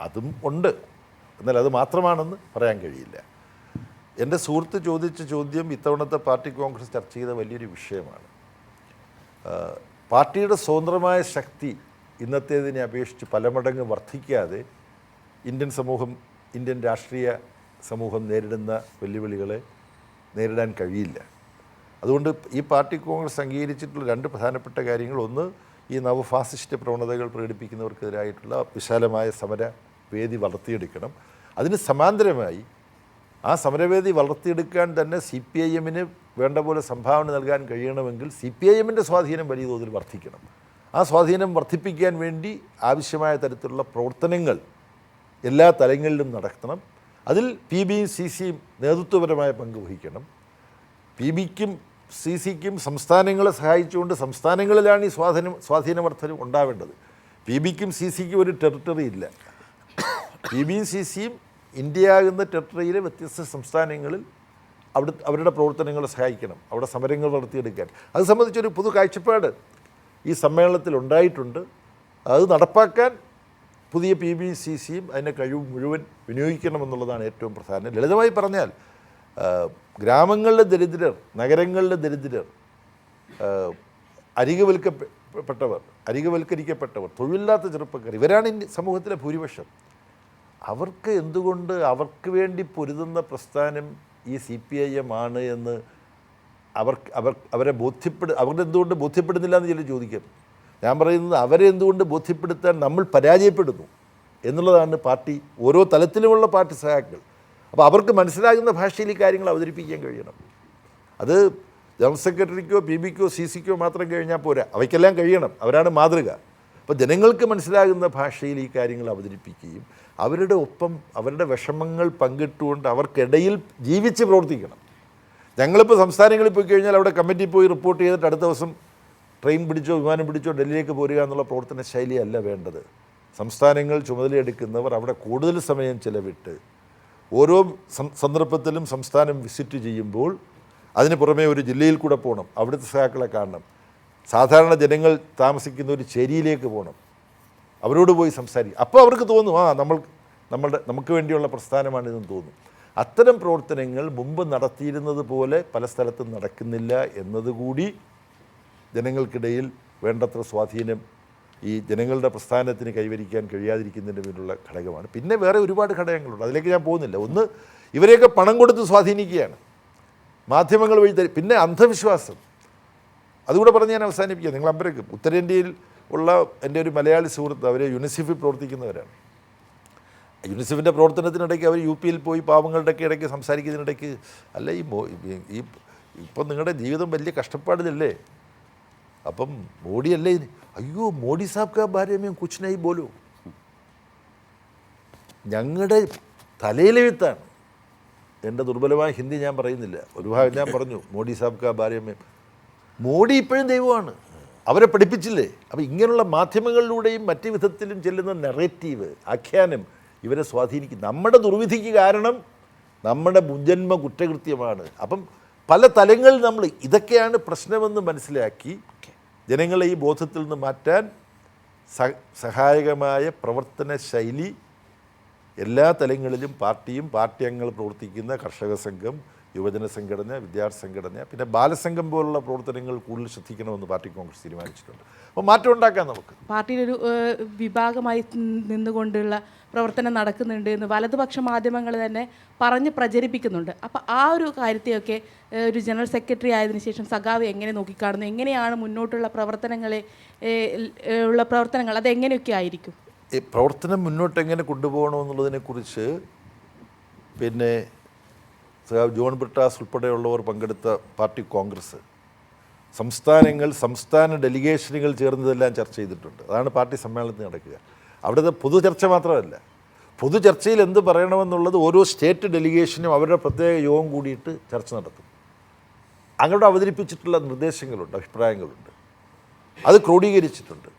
അതും ഉണ്ട്, എന്നാൽ അത് മാത്രമാണെന്ന് പറയാൻ കഴിയില്ല. എൻ്റെ സുഹൃത്ത് ചോദിച്ച ചോദ്യം ഇത്തവണത്തെ പാർട്ടി കോൺഗ്രസ് ചർച്ച ചെയ്ത വലിയൊരു വിഷയമാണ്. പാർട്ടിയുടെ സ്വതന്ത്രമായ ശക്തി ഇന്നത്തേതിനെ അപേക്ഷിച്ച് പല മടങ്ങ് വർദ്ധിക്കാതെ ഇന്ത്യൻ രാഷ്ട്രീയ സമൂഹം നേരിടുന്ന വെല്ലുവിളികളെ നേരിടാൻ കഴിയില്ല. അതുകൊണ്ട് ഈ പാർട്ടി കോൺഗ്രസ് അംഗീകരിച്ചിട്ടുള്ള രണ്ട് പ്രധാനപ്പെട്ട കാര്യങ്ങൾ, ഒന്ന് ഈ നവഫാസിസ്റ്റ് പ്രവണതകൾ പ്രകടിപ്പിക്കുന്നവർക്കെതിരായിട്ടുള്ള വിശാലമായ സമരവേദി വളർത്തിയെടുക്കണം. അതിന് സമാന്തരമായി ആ സമരവേദി വളർത്തിയെടുക്കാൻ തന്നെ CPIM-ന് വേണ്ട പോലെ സംഭാവന നൽകാൻ കഴിയണമെങ്കിൽ CPIM-ൻ്റെ സ്വാധീനം വലിയ തോതിൽ വർദ്ധിക്കണം. ആ സ്വാധീനം വർദ്ധിപ്പിക്കാൻ വേണ്ടി ആവശ്യമായ തരത്തിലുള്ള പ്രവർത്തനങ്ങൾ എല്ലാ തലങ്ങളിലും നടത്തണം. അതിൽ PBയും CCയും നേതൃത്വപരമായ പങ്ക് വഹിക്കണം. PBക്കും CCക്കും സംസ്ഥാനങ്ങളെ സഹായിച്ചുകൊണ്ട് സംസ്ഥാനങ്ങളിലാണ് ഈ സ്വാധീനവർദ്ധനം ഉണ്ടാവേണ്ടത്. PBക്കും CCക്കും ഒരു ടെറിട്ടറി ഇല്ല. PBയും CCയും ഇന്ത്യയാകുന്ന ടെറിട്ടറിയിലെ വ്യത്യസ്ത സംസ്ഥാനങ്ങളിൽ അവരുടെ പ്രവർത്തനങ്ങളെ സഹായിക്കണം, അവിടെ സമരങ്ങൾ നടത്തിയെടുക്കാൻ. അത് സംബന്ധിച്ചൊരു പൊതു കാഴ്ചപ്പാട് ഈ സമ്മേളനത്തിൽ ഉണ്ടായിട്ടുണ്ട്. അത് നടപ്പാക്കാൻ പുതിയ PBയും CCയും അതിൻ്റെ കഴിവ് മുഴുവൻ വിനിയോഗിക്കണമെന്നുള്ളതാണ് ഏറ്റവും പ്രധാനം. ലളിതമായി പറഞ്ഞാൽ ഗ്രാമങ്ങളിലെ ദരിദ്രർ, നഗരങ്ങളിലെ ദരിദ്രർ, അരികവൽക്കരിക്കപ്പെട്ടവർ, തൊഴിലില്ലാത്ത ചെറുപ്പക്കാർ, ഇവരാണ് സമൂഹത്തിലെ ഭൂരിപക്ഷം. അവർക്ക് എന്തുകൊണ്ട് അവർക്ക് വേണ്ടി പൊരുതുന്ന പ്രസ്ഥാനം ഈ CPIM ആണ് എന്ന് അവരുടെ എന്തുകൊണ്ട് ബോധ്യപ്പെടുന്നില്ല എന്ന് ചിലർ ചോദിക്കും. ഞാൻ പറയുന്നത് അവരെ എന്തുകൊണ്ട് ബോധ്യപ്പെടുത്താൻ നമ്മൾ പരാജയപ്പെടുന്നു എന്നുള്ളതാണ് പാർട്ടി, ഓരോ തലത്തിലുമുള്ള പാർട്ടി സഹാക്കൾ. അപ്പോൾ അവർക്ക് മനസ്സിലാകുന്ന ഭാഷയിൽ ഈ കാര്യങ്ങൾ അവതരിപ്പിക്കാൻ കഴിയണം. അത് ജനറൽ സെക്രട്ടറിക്കോ PBക്കോ CCക്കോ മാത്രം കഴിഞ്ഞാൽ പോരാ, അവയ്ക്കെല്ലാം കഴിയണം. അവരാണ് മാതൃക. അപ്പോൾ ജനങ്ങൾക്ക് മനസ്സിലാകുന്ന ഭാഷയിൽ ഈ കാര്യങ്ങൾ അവതരിപ്പിക്കുകയും അവരുടെ ഒപ്പം അവരുടെ വിഷമങ്ങൾ പങ്കിട്ടുകൊണ്ട് അവർക്കിടയിൽ ജീവിച്ച് പ്രവർത്തിക്കണം. ഞങ്ങളിപ്പോൾ സംസ്ഥാനങ്ങളിൽ പോയി കഴിഞ്ഞാൽ അവിടെ കമ്മിറ്റി പോയി റിപ്പോർട്ട് ചെയ്തിട്ട് അടുത്ത ദിവസം ട്രെയിൻ പിടിച്ചോ വിമാനം പിടിച്ചോ ഡൽഹിയിലേക്ക് പോരുക എന്നുള്ള പ്രവർത്തന ശൈലിയല്ല വേണ്ടത്. സംസ്ഥാനങ്ങൾ ചുമതലയെടുക്കുന്നവർ അവിടെ കൂടുതൽ സമയം ചിലവിട്ട് ഓരോ സന്ദർഭത്തിലും സംസ്ഥാനം വിസിറ്റ് ചെയ്യുമ്പോൾ അതിന് പുറമേ ഒരു ജില്ലയിൽ കൂടെ പോകണം, അവിടുത്തെ സഹാക്കളെ കാണണം, സാധാരണ ജനങ്ങൾ താമസിക്കുന്ന ഒരു ചേരിയിലേക്ക് പോകണം, അവരോട് പോയി സംസാരിക്കും. അപ്പോൾ അവർക്ക് തോന്നും നമുക്ക് വേണ്ടിയുള്ള പ്രസ്ഥാനമാണിതെന്ന് തോന്നും. അത്തരം പ്രവർത്തനങ്ങൾ മുമ്പ് നടത്തിയിരുന്നത് പോലെ പല സ്ഥലത്തും നടക്കുന്നില്ല എന്നതുകൂടി ജനങ്ങൾക്കിടയിൽ വേണ്ടത്ര സ്വാധീനം ഈ ജനങ്ങളുടെ പ്രസ്ഥാനത്തിന് കൈവരിക്കാൻ കഴിയാതിരിക്കുന്നതിന് പിന്നിലുള്ള ഘടകമാണ്. പിന്നെ വേറെ ഒരുപാട് ഘടകങ്ങളുണ്ട്, അതിലേക്ക് ഞാൻ പോകുന്നില്ല. ഒന്ന്, ഇവരെയൊക്കെ പണം കൊടുത്ത് സ്വാധീനിക്കുകയാണ് മാധ്യമങ്ങൾ വഴി. പിന്നെ അന്ധവിശ്വാസം, അതുകൂടെ പറഞ്ഞ് ഞാൻ അവസാനിപ്പിക്കുക. നിങ്ങൾ അമ്പരക്കും. ഉത്തരേന്ത്യയിൽ ഉള്ള എൻ്റെ ഒരു മലയാളി സുഹൃത്ത്, അവർ യുനിസെഫിൽ പ്രവർത്തിക്കുന്നവരാണ്. യുനിസെഫിൻ്റെ പ്രവർത്തനത്തിനിടയ്ക്ക് അവർ യു.പിയിൽ പോയി പാവങ്ങളുടെയൊക്കെ ഇടയ്ക്ക് സംസാരിക്കുന്നതിനിടയ്ക്ക്, അല്ല ഇപ്പം നിങ്ങളുടെ ജീവിതം വലിയ കഷ്ടപ്പാടിലല്ലേ, അപ്പം മോഡിയല്ലേ ഇത്? അയ്യോ, മോഡി സാബ് കാ ബാരെ മേ കുച്ച് നഹീ ബോലോ. ഞങ്ങളുടെ തലയിലെഴുത്താണ്. എൻ്റെ ദുർബലമായ ഹിന്ദി ഞാൻ പറയുന്നില്ല, ഒരു ഭാഗം ഞാൻ പറഞ്ഞു. മോഡി സാബ് കാ ബാരെ മേ, മോഡി ഇപ്പോഴും ദൈവമാണ്, അവരെ പഠിപ്പിച്ചില്ലേ. അപ്പോൾ ഇങ്ങനെയുള്ള മാധ്യമങ്ങളിലൂടെയും മറ്റു വിധത്തിലും ചെല്ലുന്ന നെറേറ്റീവ്, ആഖ്യാനം ഇവരെ സ്വാധീനിക്കും. നമ്മുടെ ദുർവിധിക്ക് കാരണം നമ്മുടെ മുൻജന്മ കുറ്റകൃത്യമാണ്. അപ്പം പല തലങ്ങളിൽ നമ്മൾ ഇതൊക്കെയാണ് പ്രശ്നമെന്ന് മനസ്സിലാക്കി ജനങ്ങളെ ഈ ബോധത്തിൽ നിന്ന് മാറ്റാൻ സഹായകമായ പ്രവർത്തന ശൈലി എല്ലാ തലങ്ങളിലും പാർട്ടിയും പാർട്ടി അംഗങ്ങൾ പ്രവർത്തിക്കുന്ന കർഷക സംഘം, യുവജന സംഘടന, വിദ്യാർത്ഥി സംഘടന, പിന്നെ ബാലസംഘം പോലുള്ള പ്രവർത്തനങ്ങൾ കൂടുതൽ ശ്രദ്ധിക്കണമെന്ന് പാർട്ടി കോൺഗ്രസ് തീരുമാനിച്ചിട്ടുണ്ട്. അപ്പോൾ മാറ്റം ഉണ്ടാക്കാം നമുക്ക്. പാർട്ടിയിലൊരു വിഭാഗമായി നിന്നുകൊണ്ടുള്ള പ്രവർത്തനം നടക്കുന്നുണ്ട് എന്ന് വലതുപക്ഷ മാധ്യമങ്ങൾ തന്നെ പറഞ്ഞ് പ്രചരിപ്പിക്കുന്നുണ്ട്. അപ്പോൾ ആ ഒരു കാര്യത്തെയൊക്കെ ഒരു ജനറൽ സെക്രട്ടറി ആയതിനു ശേഷം സഖാവ് എങ്ങനെ നോക്കിക്കാണുന്നു? എങ്ങനെയാണ് മുന്നോട്ടുള്ള പ്രവർത്തനങ്ങൾ അതെങ്ങനെയൊക്കെ ആയിരിക്കും? ഈ പ്രവർത്തനം മുന്നോട്ട് എങ്ങനെ കൊണ്ടുപോകണമെന്നുള്ളതിനെക്കുറിച്ച് പിന്നെ ജോൺ ബ്രിട്ടാസ് ഉൾപ്പെടെയുള്ളവർ പങ്കെടുത്ത പാർട്ടി കോൺഗ്രസ് സംസ്ഥാന ഡെലിഗേഷനുകൾ ചേർന്നതെല്ലാം ചർച്ച ചെയ്തിട്ടുണ്ട്. അതാണ് പാർട്ടി സമ്മേളനത്തിൽ നടക്കുക. അവിടുത്തെ പൊതു ചർച്ച മാത്രമല്ല, പൊതു ചർച്ചയിൽ എന്ത് പറയണമെന്നുള്ളത് ഓരോ സ്റ്റേറ്റ് ഡെലിഗേഷനും അവരുടെ പ്രത്യേക യോഗം കൂടിയിട്ട് ചർച്ച നടത്തും. അങ്ങോട്ട് അവതരിപ്പിച്ചിട്ടുള്ള നിർദ്ദേശങ്ങളുണ്ട്, അഭിപ്രായങ്ങളുണ്ട്, അത് ക്രോഡീകരിച്ചിട്ടുണ്ട്.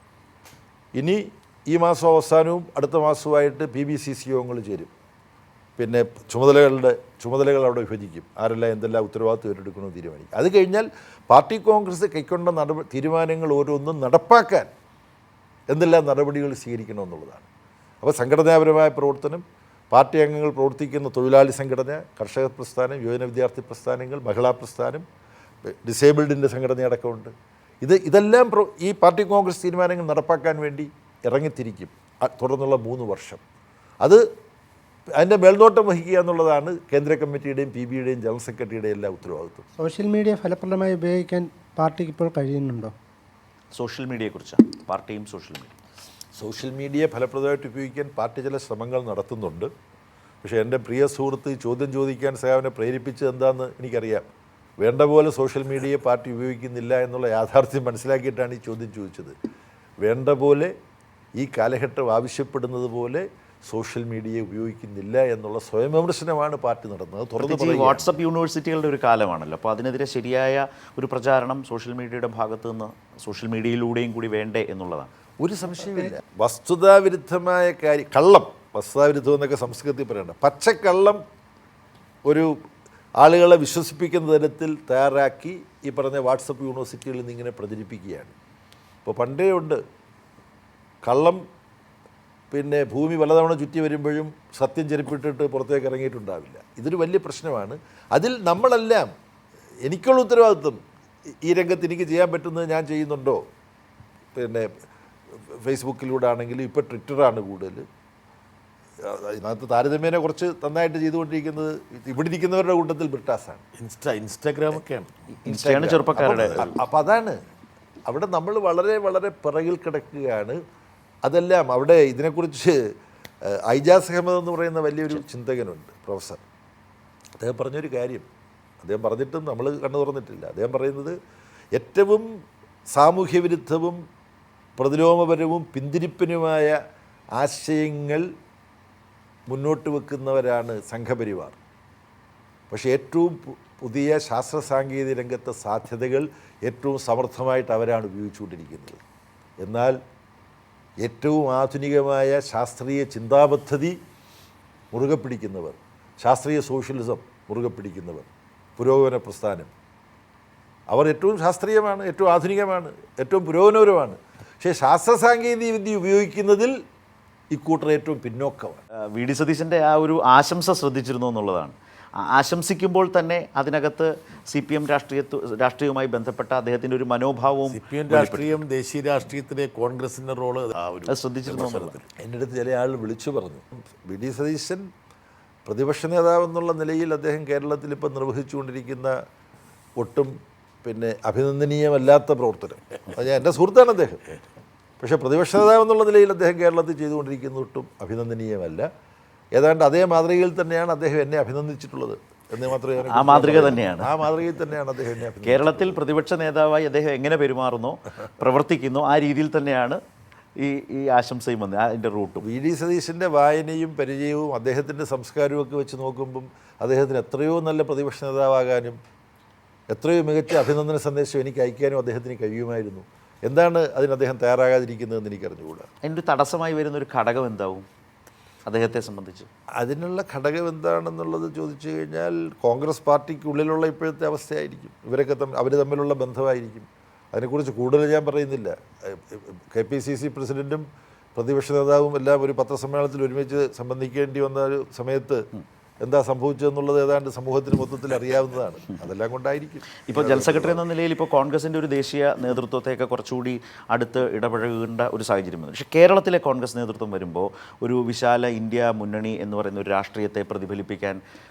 ഇനി ഈ മാസം അവസാനവും അടുത്ത മാസവുമായിട്ട് PBCC യോഗങ്ങൾ ചേരും. പിന്നെ ചുമതലകൾ അവിടെ വിഭജിക്കും, ആരെല്ലാം എന്തെല്ലാം ഉത്തരവാദിത്വം ഏറ്റെടുക്കണമെന്ന് തീരുമാനിക്കും. അത് കഴിഞ്ഞാൽ പാർട്ടി കോൺഗ്രസ് കൈക്കൊണ്ട തീരുമാനങ്ങൾ ഓരോന്നും നടപ്പാക്കാൻ എന്തെല്ലാം നടപടികൾ സ്വീകരിക്കണമെന്നുള്ളതാണ്. അപ്പോൾ സംഘടനാപരമായ പ്രവർത്തനം, പാർട്ടി അംഗങ്ങൾ പ്രവർത്തിക്കുന്ന തൊഴിലാളി സംഘടന, കർഷക പ്രസ്ഥാനം, യുവജന വിദ്യാർത്ഥി പ്രസ്ഥാനങ്ങൾ, മഹിളാ പ്രസ്ഥാനം, ഡിസേബിൾഡിൻ്റെ സംഘടനയടക്കമുണ്ട്. ഇതെല്ലാം ഈ പാർട്ടി കോൺഗ്രസ് തീരുമാനങ്ങൾ നടപ്പാക്കാൻ വേണ്ടി ഇറങ്ങിത്തിരിക്കും തുടർന്നുള്ള 3 വർഷം. അതിൻ്റെ മേൽനോട്ടം വഹിക്കുക എന്നുള്ളതാണ് കേന്ദ്ര കമ്മിറ്റിയുടെയും PBയുടെയും ജനറൽ സെക്രട്ടറിയുടെയും എല്ലാ ഉത്തരവാദിത്വം. സോഷ്യൽ മീഡിയ ഫലപ്രദമായി ഉപയോഗിക്കാൻ പാർട്ടിക്ക് ഇപ്പോൾ കഴിയുന്നുണ്ടോ? സോഷ്യൽ മീഡിയയെക്കുറിച്ചാണ്, പാർട്ടിയും സോഷ്യൽ മീഡിയ ഫലപ്രദമായിട്ട് ഉപയോഗിക്കാൻ പാർട്ടി ചില ശ്രമങ്ങൾ നടത്തുന്നുണ്ട്. പക്ഷേ എൻ്റെ പ്രിയ സുഹൃത്ത് ചോദ്യം ചോദിക്കാൻ സഹാവിനെ പ്രേരിപ്പിച്ചത് എന്താണെന്ന് എനിക്കറിയാം. വേണ്ട പോലെ സോഷ്യൽ മീഡിയയെ പാർട്ടി ഉപയോഗിക്കുന്നില്ല എന്നുള്ള യാഥാർത്ഥ്യം മനസ്സിലാക്കിയിട്ടാണ് ഈ ചോദ്യം ചോദിച്ചത്. വേണ്ട പോലെ ഈ കാലഘട്ടം ആവശ്യപ്പെടുന്നത് പോലെ സോഷ്യൽ മീഡിയയെ ഉപയോഗിക്കുന്നില്ല എന്നുള്ള സ്വയം വിമർശനമാണ് പാർട്ടി നടത്തുന്നത്. തുറന്നു വാട്സപ്പ് യൂണിവേഴ്സിറ്റികളുടെ ഒരു കാലമാണല്ലോ, അപ്പോൾ അതിനെതിരെ ശരിയായ ഒരു പ്രചാരണം സോഷ്യൽ മീഡിയയുടെ ഭാഗത്തു നിന്ന് സോഷ്യൽ മീഡിയയിലൂടെയും കൂടി വേണ്ടേ എന്നുള്ളതാണ്. ഒരു സംശയമില്ല. വസ്തുതാവിരുദ്ധമായ കള്ളം, വസ്തുതാവിരുദ്ധം എന്നൊക്കെ സംസ്കൃതത്തിൽ പറയണ്ട, പച്ചക്കള്ളം ഒരു ആളുകളെ വിശ്വസിപ്പിക്കുന്ന തരത്തിൽ തയ്യാറാക്കി ഈ പറഞ്ഞ വാട്സപ്പ് യൂണിവേഴ്സിറ്റികളിൽ നിന്ന് ഇങ്ങനെ പ്രചരിപ്പിക്കുകയാണ്. ഇപ്പോൾ പണ്ടേ ഉണ്ട് കള്ളം. പിന്നെ ഭൂമി പലതവണ ചുറ്റി വരുമ്പോഴും സത്യം ചെരുപ്പിട്ടിട്ട് പുറത്തേക്ക് ഇറങ്ങിയിട്ടുണ്ടാവില്ല. ഇതൊരു വലിയ പ്രശ്നമാണ്. അതിൽ നമ്മളെല്ലാം, എനിക്കുള്ള ഉത്തരവാദിത്വം, ഈ രംഗത്ത് എനിക്ക് ചെയ്യാൻ പറ്റുന്നത് ഞാൻ ചെയ്യുന്നുണ്ടോ? പിന്നെ ഫേസ്ബുക്കിലൂടെ ആണെങ്കിലും ഇപ്പോൾ ട്വിറ്ററാണ് കൂടുതൽ. ഇതിനകത്ത് താരതമ്യേന കുറച്ച് നന്നായിട്ട് ചെയ്തുകൊണ്ടിരിക്കുന്നത് ഇവിടെ ഇരിക്കുന്നവരുടെ കൂട്ടത്തിൽ ബ്രിട്ടാസാണ്. ഇൻസ്റ്റാഗ്രാമൊക്കെയാണ് ചെറുപ്പക്കാരുടെ. അപ്പോൾ അതാണ് അവിടെ നമ്മൾ വളരെ വളരെ പിറകിൽ കിടക്കുകയാണ്. അതെല്ലാം അവിടെ ഇതിനെക്കുറിച്ച് ഐജാസ് അഹമ്മദ് എന്ന് പറയുന്ന വലിയൊരു ചിന്തകനുണ്ട്, പ്രൊഫസർ. അദ്ദേഹം പറഞ്ഞൊരു കാര്യം, അദ്ദേഹം പറഞ്ഞിട്ടും നമ്മൾ കണ്ണു തുറന്നിട്ടില്ല. അദ്ദേഹം പറയുന്നത് ഏറ്റവും സാമൂഹ്യവിരുദ്ധവും പ്രതിലോമപരവും പിന്തിരിപ്പനുമായ ആശയങ്ങൾ മുന്നോട്ട് വെക്കുന്നവരാണ് സംഘപരിവാർ. പക്ഷേ ഏറ്റവും പുതിയ ശാസ്ത്ര സാങ്കേതിക രംഗത്തെ സാധ്യതകൾ ഏറ്റവും സമർത്ഥമായിട്ട് അവരാണ് ഉപയോഗിച്ചുകൊണ്ടിരിക്കുന്നത്. എന്നാൽ ഏറ്റവും ആധുനികമായ ശാസ്ത്രീയ ചിന്താപദ്ധതി മുറുകെ പിടിക്കുന്നവർ, ശാസ്ത്രീയ സോഷ്യലിസം മുറുകെ പിടിക്കുന്നവർ, പുരോഗമന പ്രസ്ഥാനം, അവർ ഏറ്റവും ശാസ്ത്രീയമാണ്, ഏറ്റവും ആധുനികമാണ്, ഏറ്റവും പുരോഗമനപരമാണ്. പക്ഷേ ശാസ്ത്ര സാങ്കേതിക വിദ്യ ഉപയോഗിക്കുന്നതിൽ ഇക്കൂട്ടർ ഏറ്റവും പിന്നോക്കമാണ്. വി ഡി സതീശൻ്റെ ആ ഒരു ആശംസ ശ്രദ്ധിച്ചിരുന്നു എന്നുള്ളതാണ്. ആശംസിക്കുമ്പോൾ തന്നെ അതിനകത്ത് CPM രാഷ്ട്രീയവുമായി ബന്ധപ്പെട്ട അദ്ദേഹത്തിൻ്റെ ഒരു മനോഭാവവും CPM രാഷ്ട്രീയം ദേശീയ രാഷ്ട്രീയത്തിലെ കോൺഗ്രസിൻ്റെ റോള് അത് ശ്രദ്ധിച്ചിരുന്നു എന്നുള്ളത്. എൻ്റെ അടുത്ത് ചില ആൾ വിളിച്ചു പറഞ്ഞു, വി ഡി സതീശൻ പ്രതിപക്ഷ നേതാവെന്നുള്ള നിലയിൽ അദ്ദേഹം കേരളത്തിൽ ഇപ്പം നിർവഹിച്ചുകൊണ്ടിരിക്കുന്ന ഒട്ടും അഭിനന്ദനീയമല്ലാത്ത പ്രവർത്തനം, അത് എൻ്റെ സുഹൃത്താണ് അദ്ദേഹം. പക്ഷേ പ്രതിപക്ഷ നേതാവെന്നുള്ള നിലയിൽ അദ്ദേഹം കേരളത്തിൽ ചെയ്തുകൊണ്ടിരിക്കുന്ന ഒട്ടും അഭിനന്ദനീയമല്ല. ഏതാണ്ട് അതേ മാതൃകയിൽ തന്നെയാണ് അദ്ദേഹം എന്നെ അഭിനന്ദിച്ചിട്ടുള്ളത് എന്ന് മാത്രമേ ആ മാതൃക തന്നെയാണ് ആ മാതൃകയിൽ തന്നെയാണ് അദ്ദേഹം എന്നെ കേരളത്തിൽ പ്രതിപക്ഷ നേതാവായി അദ്ദേഹം എങ്ങനെ പെരുമാറുന്നോ പ്രവർത്തിക്കുന്നോ ആ രീതിയിൽ തന്നെയാണ് ഈ ആശംസയും വന്നത്, അതിൻ്റെ റൂട്ടും. വി ഡി സതീശൻ്റെ വായനയും പരിചയവും അദ്ദേഹത്തിൻ്റെ സംസ്കാരവും ഒക്കെ വെച്ച് നോക്കുമ്പം അദ്ദേഹത്തിന് എത്രയോ നല്ല പ്രതിപക്ഷ നേതാവാകാനും എത്രയോ മികച്ച അഭിനന്ദന സന്ദേശം എനിക്ക് അയക്കാനും അദ്ദേഹത്തിന് കഴിയുമായിരുന്നു. എന്താണ് അതിന് അദ്ദേഹം തയ്യാറാകാതിരിക്കുന്നതെന്ന് എനിക്കറിഞ്ഞുകൂടാ. അതിൻ്റെ ഒരു തടസ്സമായി വരുന്നൊരു ഘടകം എന്താവും അദ്ദേഹത്തെ സംബന്ധിച്ച്? അതിനുള്ള ഘടകം എന്താണെന്നുള്ളത് ചോദിച്ചു കഴിഞ്ഞാൽ കോൺഗ്രസ് പാർട്ടിക്കുള്ളിലുള്ള ഇപ്പോഴത്തെ അവസ്ഥയായിരിക്കും, അവർ തമ്മിലുള്ള ബന്ധമായിരിക്കും. അതിനെക്കുറിച്ച് കൂടുതൽ ഞാൻ പറയുന്നില്ല. KPCC പ്രസിഡൻറ്റും പ്രതിപക്ഷ നേതാവും എല്ലാം ഒരു പത്രസമ്മേളനത്തിൽ ഒരുമിച്ച് സംബന്ധിക്കേണ്ടി വന്ന ഒരു സമയത്ത് എന്താ സംഭവിച്ചതെന്നുള്ളത് ഏതാണ്ട് സമൂഹത്തിന് മൊത്തത്തിൽ അറിയാവുന്നതാണ്. അതെല്ലാം കൊണ്ടായിരിക്കും. ഇപ്പോൾ ജനറൽ സെക്രട്ടറി എന്ന നിലയിൽ ഇപ്പോൾ കോൺഗ്രസിൻ്റെ ഒരു ദേശീയ നേതൃത്വത്തെയൊക്കെ കുറച്ചുകൂടി അടുത്ത് ഇടപഴകേണ്ട ഒരു സാഹചര്യം വന്നു. പക്ഷേ കേരളത്തിലെ കോൺഗ്രസ് നേതൃത്വം വരുമ്പോൾ ഒരു വിശാല ഇന്ത്യ മുന്നണി എന്ന് പറയുന്ന ഒരു രാഷ്ട്രീയത്തെ പ്രതിഫലിപ്പിക്കാൻ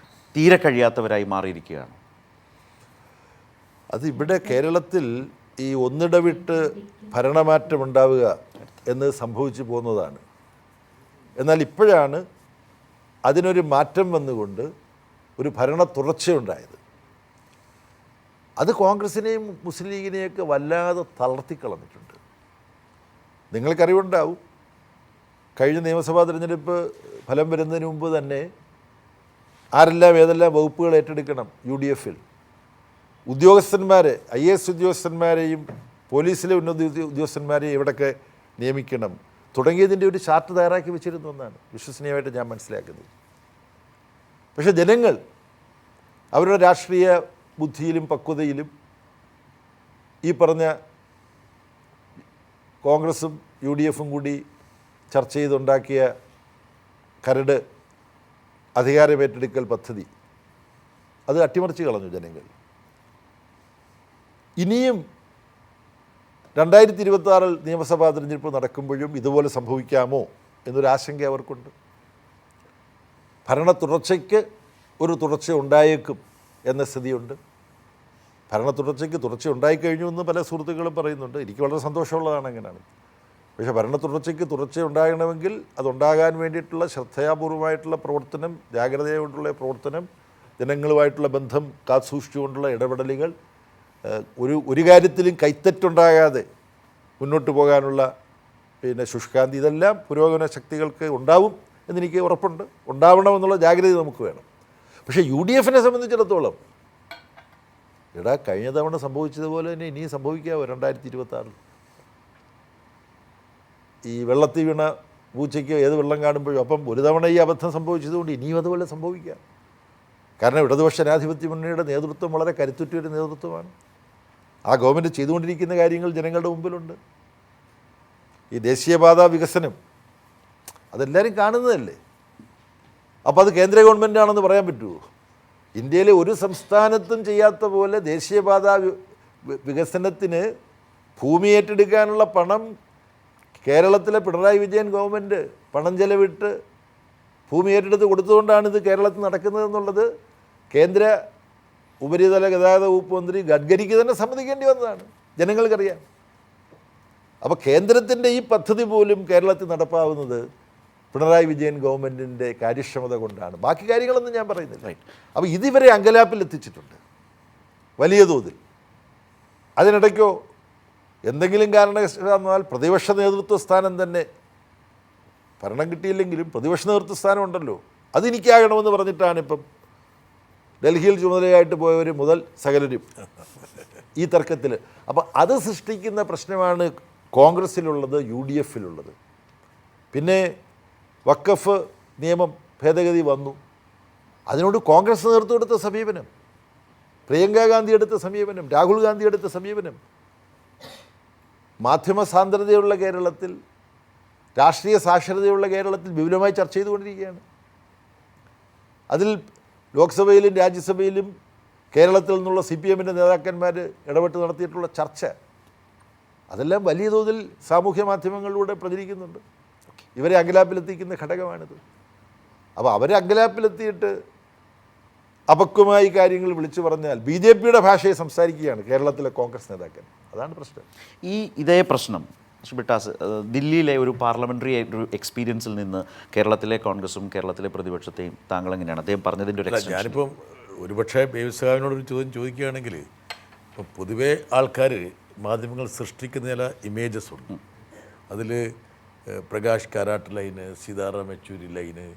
തീരെ കഴിയാത്തവരായി മാറിയിരിക്കുകയാണ്. അത് ഇവിടെ കേരളത്തിൽ ഈ ഒന്നിടവിട്ട് ഭരണമാറ്റം ഉണ്ടാവുക എന്ന് സംഭവിച്ചു പോകുന്നതാണ്. എന്നാൽ ഇപ്പോഴാണ് അതിനൊരു മാറ്റം വന്നുകൊണ്ട് ഒരു ഭരണ തുടർച്ചയുണ്ടായത്. അത് കോൺഗ്രസിനെയും മുസ്ലിം ലീഗിനെയൊക്കെ വല്ലാതെ തളർത്തിക്കളഞ്ഞിട്ടുണ്ട്. നിങ്ങൾക്കറിവുണ്ടാവും, കഴിഞ്ഞ നിയമസഭാ തിരഞ്ഞെടുപ്പ് ഫലം വരുന്നതിന് മുമ്പ് തന്നെ ആരെല്ലാം ഏതെല്ലാം വകുപ്പുകൾ ഏറ്റെടുക്കണം UDFൽ ഉദ്യോഗസ്ഥന്മാരെ, IAS ഉദ്യോഗസ്ഥന്മാരെയും പോലീസിലെ ഉന്നത ഉദ്യോഗസ്ഥന്മാരെയും എവിടെയൊക്കെ നിയമിക്കണം തുടങ്ങിയതിൻ്റെ ഒരു ചാർട്ട് തയ്യാറാക്കി വെച്ചിരുന്നു എന്നാണ് വിശ്വസനീയമായിട്ട് ഞാൻ മനസ്സിലാക്കുന്നത്. പക്ഷേ ജനങ്ങൾ അവരുടെ രാഷ്ട്രീയ ബുദ്ധിയിലും പക്വതയിലും ഈ പറഞ്ഞ കോൺഗ്രസും UDFും കൂടി ചർച്ച ചെയ്തുണ്ടാക്കിയ കരട് അധികാരമേറ്റെടുക്കൽ പദ്ധതി അത് അട്ടിമറിച്ച് കളഞ്ഞു ജനങ്ങൾ. ഇനിയും 2026 നിയമസഭാ തിരഞ്ഞെടുപ്പ് നടക്കുമ്പോഴും ഇതുപോലെ സംഭവിക്കാമോ എന്നൊരു ആശങ്ക അവർക്കുണ്ട്. ഭരണ തുടർച്ചയ്ക്ക് ഒരു തുടർച്ച ഉണ്ടായേക്കും എന്ന സ്ഥിതിയുണ്ട്. ഭരണ തുടർച്ചയ്ക്ക് തുടർച്ച ഉണ്ടായിക്കഴിഞ്ഞു എന്ന് പല സുഹൃത്തുക്കളും പറയുന്നുണ്ട്. എനിക്ക് വളരെ സന്തോഷമുള്ളതാണ് അങ്ങനെയാണ്. പക്ഷേ ഭരണ തുടർച്ചയ്ക്ക് തുടർച്ച ഉണ്ടാകണമെങ്കിൽ അതുണ്ടാകാൻ വേണ്ടിയിട്ടുള്ള ശ്രദ്ധയാപൂർവമായിട്ടുള്ള പ്രവർത്തനം, ജാഗ്രതയോടുള്ള പ്രവർത്തനം, ജനങ്ങളുമായിട്ടുള്ള ബന്ധം കാത്തുസൂക്ഷിച്ചുകൊണ്ടുള്ള ഇടപെടലുകൾ, ഒരു കാര്യത്തിലും കൈത്തെറ്റുണ്ടാകാതെ മുന്നോട്ട് പോകാനുള്ള ശുഷ്കാന്തി, ഇതെല്ലാം പുരോഗമന ശക്തികൾക്ക് ഉണ്ടാവും എന്നെനിക്ക് ഉറപ്പുണ്ട്. ഉണ്ടാവണമെന്നുള്ള ജാഗ്രത നമുക്ക് വേണം. പക്ഷേ UDFനെ സംബന്ധിച്ചിടത്തോളം കഴിഞ്ഞ തവണ സംഭവിച്ചതുപോലെ തന്നെ ഇനിയും സംഭവിക്കാമോ? 2026 ഈ വെള്ളത്തിൽ വീണ പൂച്ചയ്ക്ക് ഏത് വെള്ളം കാണുമ്പോഴും, അപ്പം ഒരു തവണ ഈ അബദ്ധം സംഭവിച്ചതുകൊണ്ട് ഇനിയും അതുപോലെ സംഭവിക്കാം. കാരണം ഇടതുപക്ഷ ജനാധിപത്യ മുന്നണിയുടെ നേതൃത്വം വളരെ കരുത്തുറ്റൊരു നേതൃത്വമാണ്. ആ ഗവൺമെൻറ് ചെയ്തുകൊണ്ടിരിക്കുന്ന കാര്യങ്ങൾ ജനങ്ങളുടെ മുമ്പിലുണ്ട്. ഈ ദേശീയപാത വികസനം അതെല്ലാവരും കാണുന്നതല്ലേ. അപ്പോൾ അത് കേന്ദ്ര ഗവൺമെൻറ്റാണെന്ന് പറയാൻ പറ്റുമോ? ഇന്ത്യയിലെ ഒരു സംസ്ഥാനത്തും ചെയ്യാത്ത പോലെ ദേശീയപാത വികസനത്തിന് ഭൂമി ഏറ്റെടുക്കാനുള്ള പണം കേരളത്തിലെ പിണറായി വിജയൻ ഗവൺമെൻറ് പണം ചെലവിട്ട് ഭൂമി ഏറ്റെടുത്ത് കൊടുത്തുകൊണ്ടാണ് ഇത് കേരളത്തിൽ നടക്കുന്നതെന്നുള്ളത് കേന്ദ്ര ഉപരിതല ഗതാഗത വകുപ്പ് മന്ത്രി ഗഡ്കരിക്ക് തന്നെ സമ്മതിക്കേണ്ടി വന്നതാണ്. ജനങ്ങൾക്കറിയാം. അപ്പോൾ കേന്ദ്രത്തിൻ്റെ ഈ പദ്ധതി പോലും കേരളത്തിൽ നടപ്പാവുന്നത് പിണറായി വിജയൻ ഗവൺമെൻറ്റിൻ്റെ കാര്യക്ഷമത കൊണ്ടാണ്. ബാക്കി കാര്യങ്ങളൊന്നും ഞാൻ പറയുന്നില്ല. അപ്പോൾ ഇതിവരെ അങ്കലാപ്പിൽ എത്തിച്ചിട്ടുണ്ട് വലിയ തോതിൽ. അതിനിടയ്ക്കോ എന്തെങ്കിലും കാരണവശാൽ പ്രതിപക്ഷ നേതൃത്വ സ്ഥാനം തന്നെ, ഭരണം കിട്ടിയില്ലെങ്കിലും പ്രതിപക്ഷ നേതൃത്വ സ്ഥാനം ഉണ്ടല്ലോ, അതെനിക്കാകണമെന്ന് പറഞ്ഞിട്ടാണ് ഇപ്പം ഡൽഹിയിൽ ചുമതലയായിട്ട് പോയവർ മുതൽ സകലരും ഈ തർക്കത്തിൽ. അപ്പോൾ അത് സൃഷ്ടിക്കുന്ന പ്രശ്നമാണ് കോൺഗ്രസ്സിലുള്ളത്, UDFിലുള്ളത്. പിന്നെ വഖഫ് നിയമം ഭേദഗതി വന്നു. അതിനോട് കോൺഗ്രസ് നേതൃത്വം എടുത്ത സമീപനം, പ്രിയങ്ക ഗാന്ധി എടുത്ത സമീപനം, രാഹുൽ ഗാന്ധി എടുത്ത സമീപനം മാധ്യമ സാന്ദ്രതയുള്ള കേരളത്തിൽ, രാഷ്ട്രീയ സാക്ഷരതയുള്ള കേരളത്തിൽ വിപുലമായി ചർച്ച ചെയ്തുകൊണ്ടിരിക്കുകയാണ്. അതിൽ ലോക്സഭയിലും രാജ്യസഭയിലും കേരളത്തിൽ നിന്നുള്ള CPM നേതാക്കന്മാർ ഇടപെട്ട് നടത്തിയിട്ടുള്ള ചർച്ച, അതെല്ലാം വലിയ തോതിൽ സാമൂഹ്യ മാധ്യമങ്ങളിലൂടെ പ്രചരിക്കുന്നുണ്ട്. ഇവരെ അങ്കലാപ്പിലെത്തിക്കുന്ന ഘടകമാണിത്. അപ്പോൾ അവരെ അങ്കലാപ്പിലെത്തിയിട്ട് അപക്വമായി കാര്യങ്ങൾ വിളിച്ചു പറഞ്ഞാൽ BJPയുടെ ഭാഷയെ സംസാരിക്കുകയാണ് കേരളത്തിലെ കോൺഗ്രസ് നേതാക്കൾ. അതാണ് പ്രശ്നം. ഇതേ പ്രശ്നം ബിട്ടാസ്, ദില്ലിയിലെ ഒരു പാർലമെൻ്ററി ഒരു എക്സ്പീരിയൻസിൽ നിന്ന് കേരളത്തിലെ കോൺഗ്രസും കേരളത്തിലെ പ്രതിപക്ഷത്തെയും താങ്കൾ എങ്ങനെയാണ് അദ്ദേഹം പറഞ്ഞതിൻ്റെ ഒരു extension? ഞാനിപ്പം ഒരുപക്ഷെ ബേബിസാഹിബിനോടൊരു ചോദ്യം ചോദിക്കുകയാണെങ്കിൽ, ഇപ്പം പൊതുവേ ആൾക്കാർ മാധ്യമങ്ങൾ സൃഷ്ടിക്കുന്ന ചില ഇമേജസ് ഉണ്ട്. അതിൽ Prakash Karat line, Sitaram Yechury line,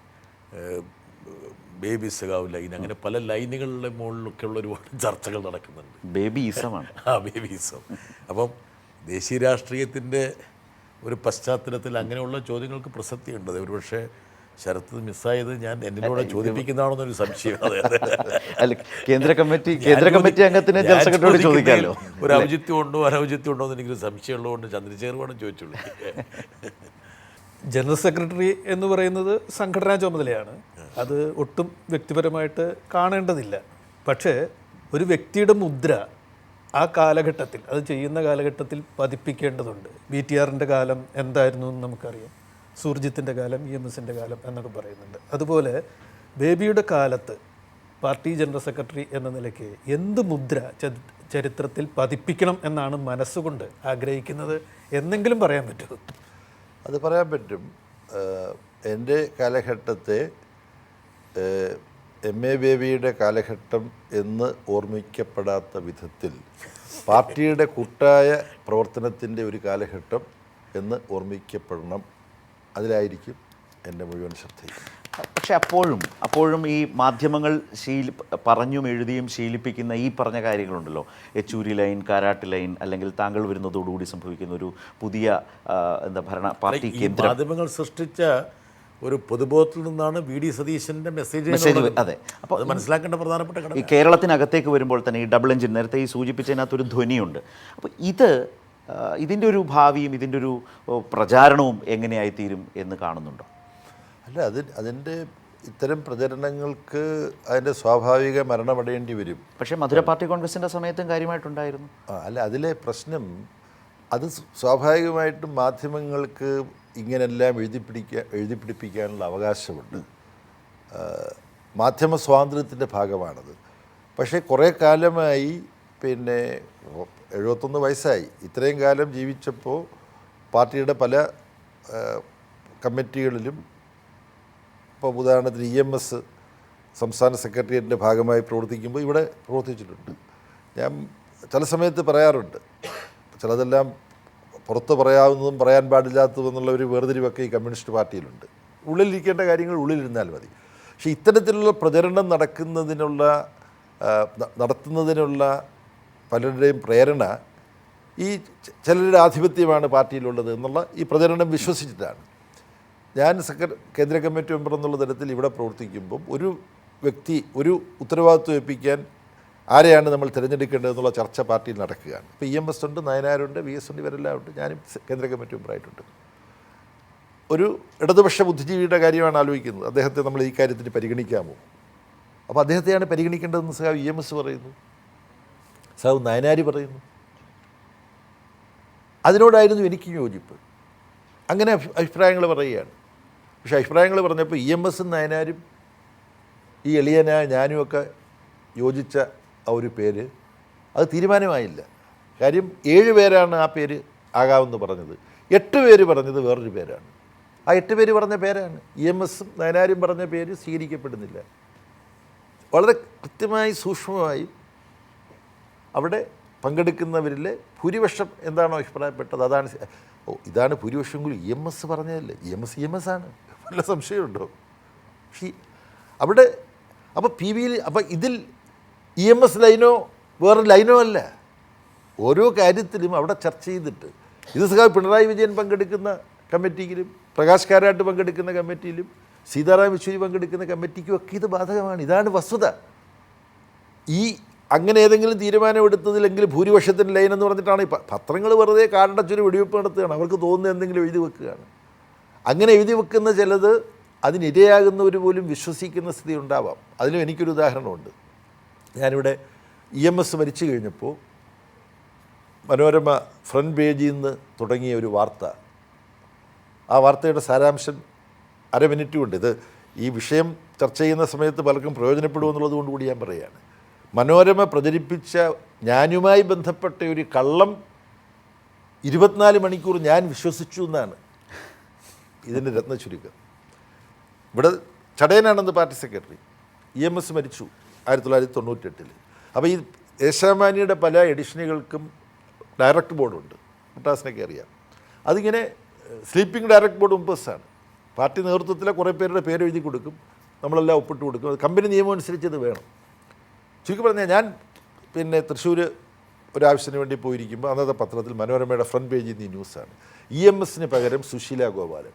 baby സഖാവ് ലൈൻ, അങ്ങനെ പല ലൈനുകളുടെ മുകളിലൊക്കെ ഉള്ള ഒരുപാട് ചർച്ചകൾ നടക്കുന്നുണ്ട്. ബേബിയിസമാണ്. ബേബിസം. അപ്പം ദേശീയ രാഷ്ട്രീയത്തിൻ്റെ ഒരു പശ്ചാത്തലത്തിൽ അങ്ങനെയുള്ള ചോദ്യങ്ങൾക്ക് പ്രസക്തിയുണ്ട്. അത് ഒരുപക്ഷെ ശരത്ത് മിസ്സായത് ഞാൻ എന്നോട് ചോദിപ്പിക്കുന്നതാണെന്നൊരു സംശയം. അല്ല, കേന്ദ്ര കമ്മിറ്റി അംഗത്തിന് ജനറൽ സെക്രട്ടറിയോട് ചോദിക്കാമല്ലോ. ഒരു ഔചിത്യം ഉണ്ടോ അനൗചിത്യം ഉണ്ടോ എന്ന് എനിക്കൊരു സംശയമുള്ളതുകൊണ്ട് ചന്ദ്രശേഖരനോട് ചോദിച്ചുള്ളൂ. ജനറൽ സെക്രട്ടറി എന്ന് പറയുന്നത് സംഘടനാ ചുമതലയാണ്. അത് ഒട്ടും വ്യക്തിപരമായിട്ട് കാണേണ്ടതില്ല. പക്ഷേ ഒരു വ്യക്തിയുടെ മുദ്ര ആ കാലഘട്ടത്തിൽ, അത് ചെയ്യുന്ന കാലഘട്ടത്തിൽ പതിപ്പിക്കേണ്ടതുണ്ട്. BTRൻ്റെ കാലം എന്തായിരുന്നു എന്ന് നമുക്കറിയാം. സുർജിത്തിൻ്റെ കാലം, EMSൻ്റെ കാലം എന്നൊക്കെ പറയുന്നുണ്ട്. അതുപോലെ ബേബിയുടെ കാലത്ത് പാർട്ടി ജനറൽ സെക്രട്ടറി എന്ന നിലയ്ക്ക് എന്ത് മുദ്ര ചരിത്രത്തിൽ പതിപ്പിക്കണം എന്നാണ് മനസ്സുകൊണ്ട് ആഗ്രഹിക്കുന്നത് എന്നെങ്കിലും പറയാൻ പറ്റുമോ? അത് പറയാൻ പറ്റും. എൻ്റെ കാലഘട്ടത്തെ MA ബേബിയുടെ കാലഘട്ടം എന്ന് ഓർമ്മിക്കപ്പെടാത്ത വിധത്തിൽ പാർട്ടിയുടെ കൂട്ടായ പ്രവർത്തനത്തിൻ്റെ ഒരു കാലഘട്ടം എന്ന് ഓർമ്മിക്കപ്പെടണം. അതിലായിരിക്കും എൻ്റെ മുഴുവൻ ശ്രദ്ധയും. പക്ഷെ അപ്പോഴും ഈ മാധ്യമങ്ങൾ പറഞ്ഞും എഴുതിയും ശീലിപ്പിക്കുന്ന ഈ പറഞ്ഞ കാര്യങ്ങളുണ്ടല്ലോ, യെച്ചൂരി ലൈൻ, കാരാട്ട് ലൈൻ, അല്ലെങ്കിൽ താങ്കൾ വരുന്നതോടുകൂടി സംഭവിക്കുന്ന ഒരു പുതിയ പാർട്ടി കേന്ദ്രം, മാധ്യമങ്ങൾ സൃഷ്ടിച്ച ഒരു പൊതുബോധത്തിൽ നിന്നാണ് VD സതീശൻ്റെ മെസ്സേജ്. അതെ. അപ്പോൾ അത് മനസ്സിലാക്കേണ്ട പ്രധാനപ്പെട്ട ഘടകം. ഈ കേരളത്തിനകത്തേക്ക് വരുമ്പോൾ തന്നെ ഈ ഡബിൾ എഞ്ചിൻ, നേരത്തെ ഈ സൂചിപ്പിച്ചതിനകത്തൊരു ധ്വനിയുണ്ട്. അപ്പോൾ ഇതിൻ്റെ ഒരു ഭാവിയും ഇതിൻ്റെ ഒരു പ്രചാരണവും എങ്ങനെയായിത്തീരും എന്ന് കാണുന്നുണ്ടോ? അല്ല, അതിൻ്റെ ഇത്തരം പ്രചരണങ്ങൾക്ക് അതിൻ്റെ സ്വാഭാവിക മരണമടയേണ്ടി വരും. പക്ഷേ മധുര പാർട്ടി കോൺഗ്രസിൻ്റെ സമയത്തും കാര്യമായിട്ടുണ്ടായിരുന്നു. അല്ല, അതിലെ പ്രശ്നം അത് സ്വാഭാവികമായിട്ടും മാധ്യമങ്ങൾക്ക് ഇങ്ങനെല്ലാം എഴുതിപ്പിടിപ്പിക്കാനുള്ള അവകാശമുണ്ട്. മാധ്യമ സ്വാതന്ത്ര്യത്തിൻ്റെ ഭാഗമാണത്. പക്ഷേ കുറേ കാലമായി, പിന്നെ 71 വയസ്സായി, ഇത്രയും കാലം ജീവിച്ചപ്പോൾ പാർട്ടിയുടെ പല കമ്മിറ്റികളിലും, ഇപ്പോൾ ഉദാഹരണത്തിന് EMS സംസ്ഥാന സെക്രട്ടേറിയറ്റിൻ്റെ ഭാഗമായി പ്രവർത്തിക്കുമ്പോൾ ഇവിടെ പ്രവർത്തിച്ചിട്ടുണ്ട്. ഞാൻ ചില സമയത്ത് പറയാറുണ്ട്, ചിലതെല്ലാം പുറത്ത് പറയാവുന്നതും പറയാൻ പാടില്ലാത്തതും എന്നുള്ള ഒരു വേർതിരിവൊക്കെ ഈ കമ്മ്യൂണിസ്റ്റ് പാർട്ടിയിലുണ്ട്. ഉള്ളിലിരിക്കേണ്ട കാര്യങ്ങൾ ഉള്ളിലിരുന്നാൽ മതി. പക്ഷേ ഇത്തരത്തിലുള്ള പ്രചരണം നടത്തുന്നതിനുള്ള പലരുടെയും പ്രേരണ ഈ ചിലരുടെ ആധിപത്യമാണ് പാർട്ടിയിലുള്ളത് എന്നുള്ള ഈ പ്രചരണം വിശ്വസിച്ചിട്ടാണ്. ഞാൻ കേന്ദ്ര കമ്മിറ്റി മെമ്പർ എന്നുള്ള തരത്തിൽ ഇവിടെ പ്രവർത്തിക്കുമ്പം ഒരു വ്യക്തി ഒരു ഉത്തരവാദിത്വം ഏൽപ്പിക്കാൻ ആരെയാണ് നമ്മൾ തിരഞ്ഞെടുക്കേണ്ടതെന്നുള്ള ചർച്ച പാർട്ടിയിൽ നടക്കുകയാണ്. ഇപ്പോൾ EMS ഉണ്ട്, നയനാരുണ്ട്, VS ഉണ്ട്, ഇവരെല്ലാം ഉണ്ട്. ഞാനും കേന്ദ്ര കമ്മിറ്റി മെമ്പറായിട്ടുണ്ട്. ഒരു ഇടതുപക്ഷ ബുദ്ധിജീവിയുടെ കാര്യമാണ് ആലോചിക്കുന്നത്. അദ്ദേഹത്തെ നമ്മൾ ഈ കാര്യത്തിന് പരിഗണിക്കാമോ? അപ്പോൾ അദ്ദേഹത്തെയാണ് പരിഗണിക്കേണ്ടതെന്ന് സഖാവ് EMS പറയുന്നു, സഖാവ് നയനാരി പറയുന്നു. അതിനോടായിരുന്നു എനിക്ക് യോജിപ്പ്. അങ്ങനെ അഭിപ്രായങ്ങൾ പറയുകയാണ്. പക്ഷേ അഭിപ്രായങ്ങൾ പറഞ്ഞപ്പോൾ EMSും നയനാരും ഈ എളിയനായ ഞാനുമൊക്കെ യോജിച്ച ആ ഒരു പേര് അത് തീരുമാനമായില്ല. കാര്യം 7 പേരാണ് ആ പേര് ആകാമെന്ന് പറഞ്ഞത്. 8 പേര് പറഞ്ഞത് വേറൊരു പേരാണ്. ആ 8 പേര് പറഞ്ഞ പേരാണ്. EMSും നയനാരും പറഞ്ഞ പേര് സ്വീകരിക്കപ്പെടുന്നില്ല. വളരെ കൃത്യമായി സൂക്ഷ്മമായി അവിടെ പങ്കെടുക്കുന്നവരിലെ ഭൂരിപക്ഷം എന്താണോ അഭിപ്രായപ്പെട്ടത് അതാണ്. ഇതാണ് ഭൂരിപക്ഷം കൂടി EMS പറഞ്ഞതല്ലേ. EMS ആണ്, വല്ല സംശയമുണ്ടോ? പക്ഷേ അവിടെ അപ്പോൾ PVയിൽ അപ്പോൾ ഇതിൽ EMS ലൈനോ വേറെ ലൈനോ അല്ല. ഓരോ കാര്യത്തിലും അവിടെ ചർച്ച ചെയ്തിട്ട് ഇത് സഖാവ് പിണറായി വിജയൻ പങ്കെടുക്കുന്ന കമ്മിറ്റിയിലും പ്രകാശ് കാരാട്ട് പങ്കെടുക്കുന്ന കമ്മിറ്റിയിലും സീതാറാം യെച്ചൂരി പങ്കെടുക്കുന്ന കമ്മിറ്റിക്കും ഒക്കെ ഇത് ബാധകമാണ്. ഇതാണ് വസ്തുത. ഈ അങ്ങനെ ഏതെങ്കിലും തീരുമാനമെടുത്തതിലെങ്കിലും ഭൂരിപക്ഷത്തിൻ്റെ ലൈൻ എന്ന് പറഞ്ഞിട്ടാണ് ഈ പത്രങ്ങൾ വെറുതെ കാരണച്ചൊരു വെടിവെപ്പ് നടത്തുകയാണ്. അവർക്ക് തോന്നുന്ന എന്തെങ്കിലും എഴുതി വെക്കുകയാണ്. അങ്ങനെ എഴുതി വെക്കുന്ന ചിലത് അതിനിരയാകുന്നവർ പോലും വിശ്വസിക്കുന്ന സ്ഥിതി ഉണ്ടാവാം. അതിലും എനിക്കൊരു ഉദാഹരണമുണ്ട്. ഞാനിവിടെ EMS മരിച്ചു കഴിഞ്ഞപ്പോൾ മനോരമ ഫ്രണ്ട് പേജിൽ നിന്ന് തുടങ്ങിയ ഒരു വാർത്ത, ആ വാർത്തയുടെ സാരാംശം അര മിനിറ്റ് കൊണ്ട്, ഇത് ഈ വിഷയം ചർച്ച ചെയ്യുന്ന സമയത്ത് പലർക്കും പ്രയോജനപ്പെടുമെന്നുള്ളത് കൊണ്ട് കൂടി ഞാൻ പറയുകയാണ്. മനോരമ പ്രചരിപ്പിച്ച ഞാനുമായി ബന്ധപ്പെട്ട ഒരു കള്ളം 24 മണിക്കൂർ ഞാൻ വിശ്വസിച്ചു എന്നാണ് ഇതിൻ്റെ രത്നചുരുക്കം. ഇവിടെ ചടയനാണെന്ന് പാർട്ടി സെക്രട്ടറി, EMS മരിച്ചു 1998. അപ്പോൾ ഈ ദേശാഭിമാനിയുടെ പല എഡിഷനുകൾക്കും ഡയറക്റ്റ് ബോർഡുണ്ട്, മുട്ടാസിനൊക്കെ അറിയാം. അതിങ്ങനെ സ്ലീപ്പിംഗ് ഡയറക്റ്റ് ബോർഡ് മെമ്പേഴ്സാണ്. പാർട്ടി നേതൃത്വത്തിലെ കുറേ പേരുടെ പേര് എഴുതി കൊടുക്കും, നമ്മളെല്ലാം ഒപ്പിട്ട് കൊടുക്കും. അത് കമ്പനി നിയമം അനുസരിച്ച് ഇത് വേണം. ചുരുക്കി പറഞ്ഞാൽ ഞാൻ പിന്നെ തൃശ്ശൂർ ഒരാവശ്യത്തിന് വേണ്ടി പോയിരിക്കുമ്പോൾ അന്നത്തെ പത്രത്തിൽ മനോരമയുടെ ഫ്രണ്ട് പേജിൽ നിന്ന് ഈ ന്യൂസാണ്, EMSന് പകരം സുശീല ഗോപാലൻ